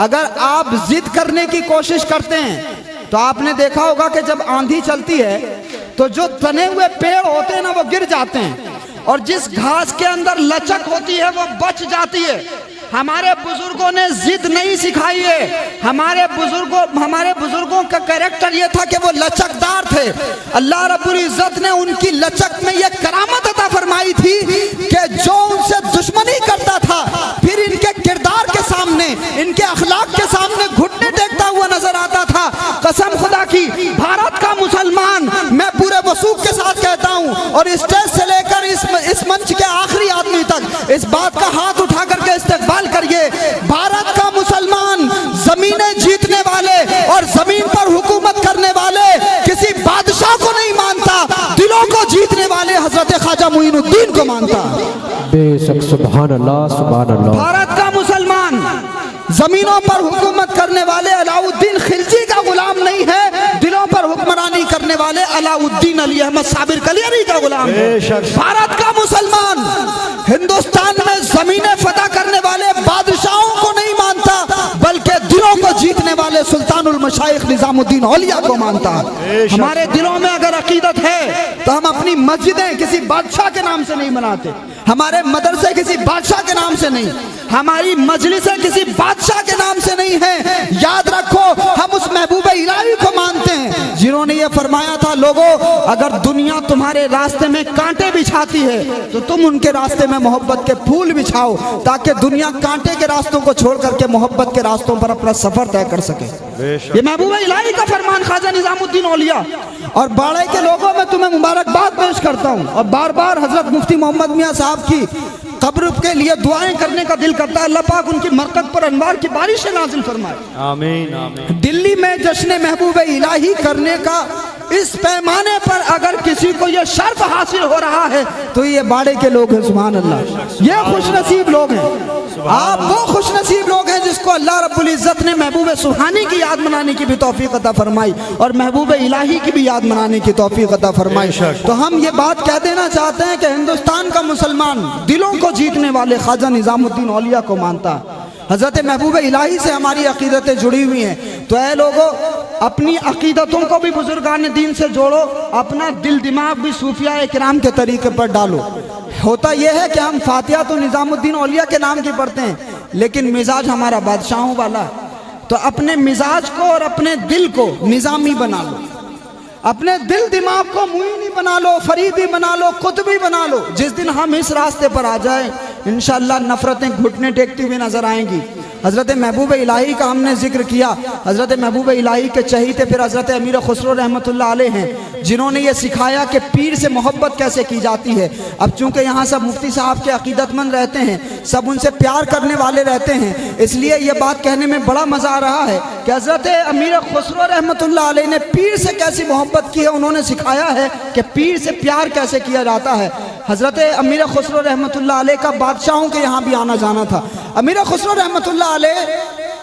اگر آپ ضد کرنے کی کوشش کرتے ہیں تو آپ نے دیکھا ہوگا کہ جب آندھی چلتی ہے تو جو تنے ہوئے پیڑ ہوتے ہیں نا وہ گر جاتے ہیں، اور جس گھاس کے اندر لچک ہوتی ہے وہ بچ جاتی ہے۔ ہمارے بزرگوں نے ضد نہیں سکھائی ہے، ہمارے بزرگوں کا کریکٹر یہ تھا کہ وہ لچکدار تھے۔ اللہ رب العزت نے ان کی لچک میں یہ کرامت عطا فرمائی تھی کہ جو ان سے دشمنی کرتا تھا پھر ان کے کردار کے سامنے، ان کے اخلاق کے سامنے گھٹنے ٹیکتا ہوا نظر آتا تھا۔ قسم خدا کی بھارت کا مسلمان، میں پورے وثوق کے ساتھ کہتا ہوں اور اسٹیج سے لے کر اس منچ کے آخری آدمی تک اس بات کا ہاتھ اٹھا کر کے استقبال کریے، بھارت کا مسلمان زمینیں جیتنے والے اور زمین پر حکومت کرنے والے کسی بادشاہ کو نہیں مانتا، دلوں کو جیتنے والے حضرت خواجہ معین الدین کو مانتا۔ بے شک سبحان اللہ سبحان اللہ۔ بھارت کا مسلمان زمینوں پر حکومت کرنے والے علاء الدین خلجی کا غلام نہیں ہے، دلوں پر حکمرانی کرنے والے علاء الدین علی احمد صابر کلیری کا غلام ہے۔ بھارت کا مسلمان ہندوستان میں زمینیں فتح کرنے والے بادشاہوں کو نہیں مانتا بلکہ دلوں کو جیتنے والے سلطان المشائخ نظام الدین اولیاء کو مانتا۔ ہمارے دلوں میں اگر عقیدت ہے تو ہم اپنی مسجدیں کسی بادشاہ کے نام سے نہیں بناتے، ہمارے مدرسے کسی بادشاہ کے نام سے نہیں، ہماری مجلسیں کسی بادشاہ کے نام سے نہیں ہیں۔ یاد رکھو ہم اس محبوب الہی کو مانتے ہیں جنہوں نے یہ فرمایا تھا لوگوں اگر دنیا تمہارے راستے میں کانٹے بچھاتی ہے تو تم ان کے راستے میں محبت کے پھول بچھاؤ تاکہ دنیا کانٹے کے راستوں کو چھوڑ کر کے محبت کے راستوں پر اپنا سفر طے کر سکے۔ یہ محبوب الہی کا فرمان خواجہ نظام الدین اولیاء اور باڑے کے لوگوں میں تمہیں مبارکباد پیش کرتا ہوں، اور بار بار حضرت مفتی محمد میاں صاحب کی قبر کے لیے دعائیں کرنے کا دل کرتا ہے، اللہ پاک ان کی مرکز پر انوار کی بارشیں نازل فرمائے۔ آمین آمین۔ دلی میں جشن محبوب الہی کرنے کا اس پیمانے پر اگر کسی کو یہ شرف حاصل ہو رہا ہے تو یہ باڑے کے لوگ ہیں، سبحان اللہ، یہ خوش نصیب لوگ ہیں۔ آپ وہ خوش نصیب لوگ ہیں جس کو اللہ رب العزت نے محبوب سبحانی کی یاد منانے کی بھی توفیق عطا فرمائی اور محبوب الہی کی بھی یاد منانے کی توفیق عطا فرمائی۔ تو ہم یہ بات کہہ دینا چاہتے ہیں کہ ہندوستان کا مسلمان دلوں کو جیتنے والے خواجہ نظام الدین اولیاء کو مانتا۔ حضرت محبوب الہی سے ہماری عقیدتیں جڑی ہوئی ہیں، تو اے لوگوں اپنی عقیدتوں کو بھی بزرگان دین سے جوڑو، اپنا دل دماغ بھی صوفیاء کرام کے طریقے پر ڈالو۔ ہوتا یہ ہے کہ ہم فاتحہ تو نظام الدین اولیاء کے نام کی پڑھتے ہیں لیکن مزاج ہمارا بادشاہوں والا، تو اپنے مزاج کو اور اپنے دل کو نظامی بنا لو، اپنے دل دماغ کو معینی بنا لو، فریدی بنا لو، قطبی بنا لو۔ جس دن ہم اس راستے پر آ جائیں انشاءاللہ نفرتیں گھٹنے ٹیکتی ہوئی نظر آئیں گی۔ حضرت محبوب الہی کا ہم نے ذکر کیا، حضرت محبوب الہی کے چہیتے پھر حضرت امیر خسرو رحمۃ اللہ علیہ ہیں جنہوں نے یہ سکھایا کہ پیر سے محبت کیسے کی جاتی ہے۔ اب چونکہ یہاں سب مفتی صاحب کے عقیدت مند رہتے ہیں، سب ان سے پیار کرنے والے رہتے ہیں، اس لیے یہ بات کہنے میں بڑا مزہ آ رہا ہے کہ حضرت امیر خسرو رحمۃ اللہ علیہ نے پیر سے کیسی محبت کی ہے، انہوں نے سکھایا ہے کہ پیر سے پیار کیسے کیا جاتا ہے۔ حضرت امیر خسرو رحمۃ اللہ علیہ کا بادشاہوں کے یہاں بھی آنا جانا تھا۔ امیر خسرو رحمۃ اللہ علیہ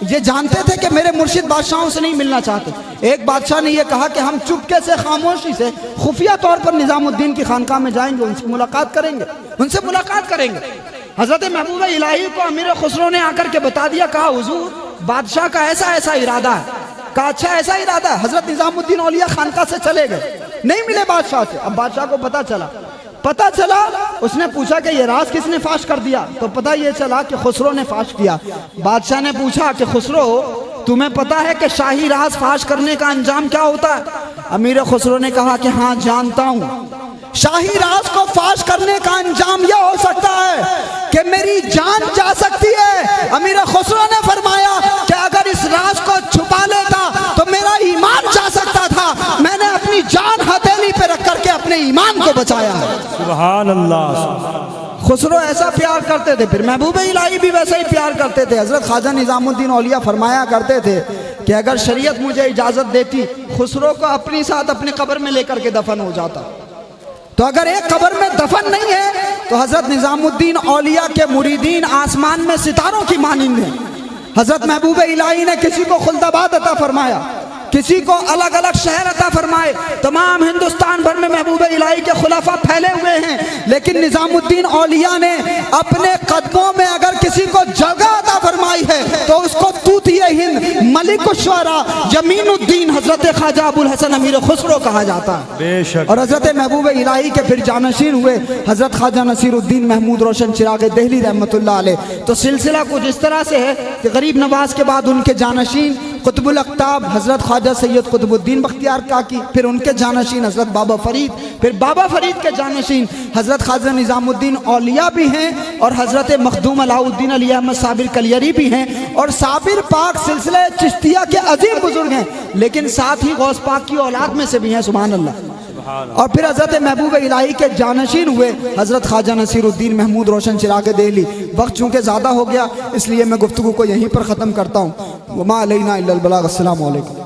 یہ جانتے تھے کہ میرے مرشد بادشاہوں سے نہیں ملنا چاہتے۔ ایک بادشاہ نے یہ کہا کہ ہم چپکے سے خاموشی سے خفیہ طور پر نظام الدین کی خانقاہ میں جائیں گے، ان سے ملاقات کریں گے۔ حضرت محبوب الہی کو امیر خسرو نے آ کر کے بتا دیا، کہا حضور بادشاہ کا ایسا ارادہ ہے۔ کہا اچھا ایسا ارادہ ہے۔ حضرت نظام الدین اولیاء خانقاہ سے چلے گئے، نہیں ملے بادشاہ سے۔ اب بادشاہ کو پتہ چلا، اس نے پوچھا کہ یہ راز کس نے فاش کر دیا، تو پتہ یہ چلا کہ خسرو نے فاش کیا۔ بادشاہ نے پوچھا کہ خسرو تمہیں پتہ ہے کہ شاہی راز فاش کرنے کا انجام کیا ہوتا ہے؟ امیر خسرو نے کہا کہ ہاں جانتا ہوں، شاہی راز کو فاش کرنے کا انجام یہ ہو سکتا ہے کہ میری جان جا سکتی ہے۔ امیر خسرو نے فرمایا کہ اگر اس راز کو چھپا لیتا تو میرا ایمان جا سکتا تھا، میں نے اپنی جان ہتھیلی پہ رکھ کر کے اپنے ایمان کو بچایا ہے۔ سبحان اللہ۔ خسرو ایسا پیار کرتے تھے، پھر محبوب الہی بھی ویسا ہی پیار کرتے تھے۔ حضرت خواجہ نظام الدین اولیاء فرمایا کرتے تھے کہ اگر شریعت مجھے اجازت دیتی خسرو کو اپنی ساتھ اپنی قبر میں لے کر کے دفن ہو جاتا۔ تو اگر ایک قبر میں دفن نہیں ہے تو حضرت نظام الدین اولیاء کے مریدین آسمان میں ستاروں کی مانند ہیں۔ حضرت محبوب الہی نے کسی کو خلد آباد عطا فرمایا، کسی کو الگ الگ شہر عطا فرمائے، تمام ہندوستان بھر میں محبوب الہی کے خلفاء پھیلے ہوئے ہیں، لیکن نظام الدین اولیاء نے اپنے قدموں میں اگر کسی کو جگہ عطا فرمائی ہے تو اس کو طوطی ہند ملک الشعراء یمین الدین حضرت خواجہ ابو الحسن امیر خسرو کہا جاتا ہے۔ بے شک۔ اور حضرت محبوب الہی کے پھر جانشین ہوئے حضرت خواجہ نصیر الدین محمود روشن چراغ دہلی رحمۃ اللہ علیہ۔ تو سلسلہ کچھ اس طرح سے ہے کہ غریب نواز کے بعد ان کے جانشین قطب الاقطاب حضرت خواجہ سید قطب الدین بختیار کاکی، پھر ان کے جانشین حضرت بابا فرید، پھر بابا فرید کے جانشین حضرت خواجہ نظام الدین اولیاء بھی ہیں، اور حضرت مخدوم علاء الدین علی احمد صابر کلیری بھی ہیں، اور صابر پاک سلسلہ چشتیہ کے عظیم بزرگ ہیں، لیکن ساتھ ہی غوث پاک کی اولاد میں سے بھی ہیں، سبحان اللہ۔ اور پھر حضرت محبوب الہی کے جانشین ہوئے حضرت خواجہ نصیر الدین محمود روشن چراغ دہلی۔ وقت چونکہ زیادہ ہو گیا اس لیے میں گفتگو کو یہیں پر ختم کرتا ہوں۔ وما علینا الا البلاغ۔ السلام علیکم۔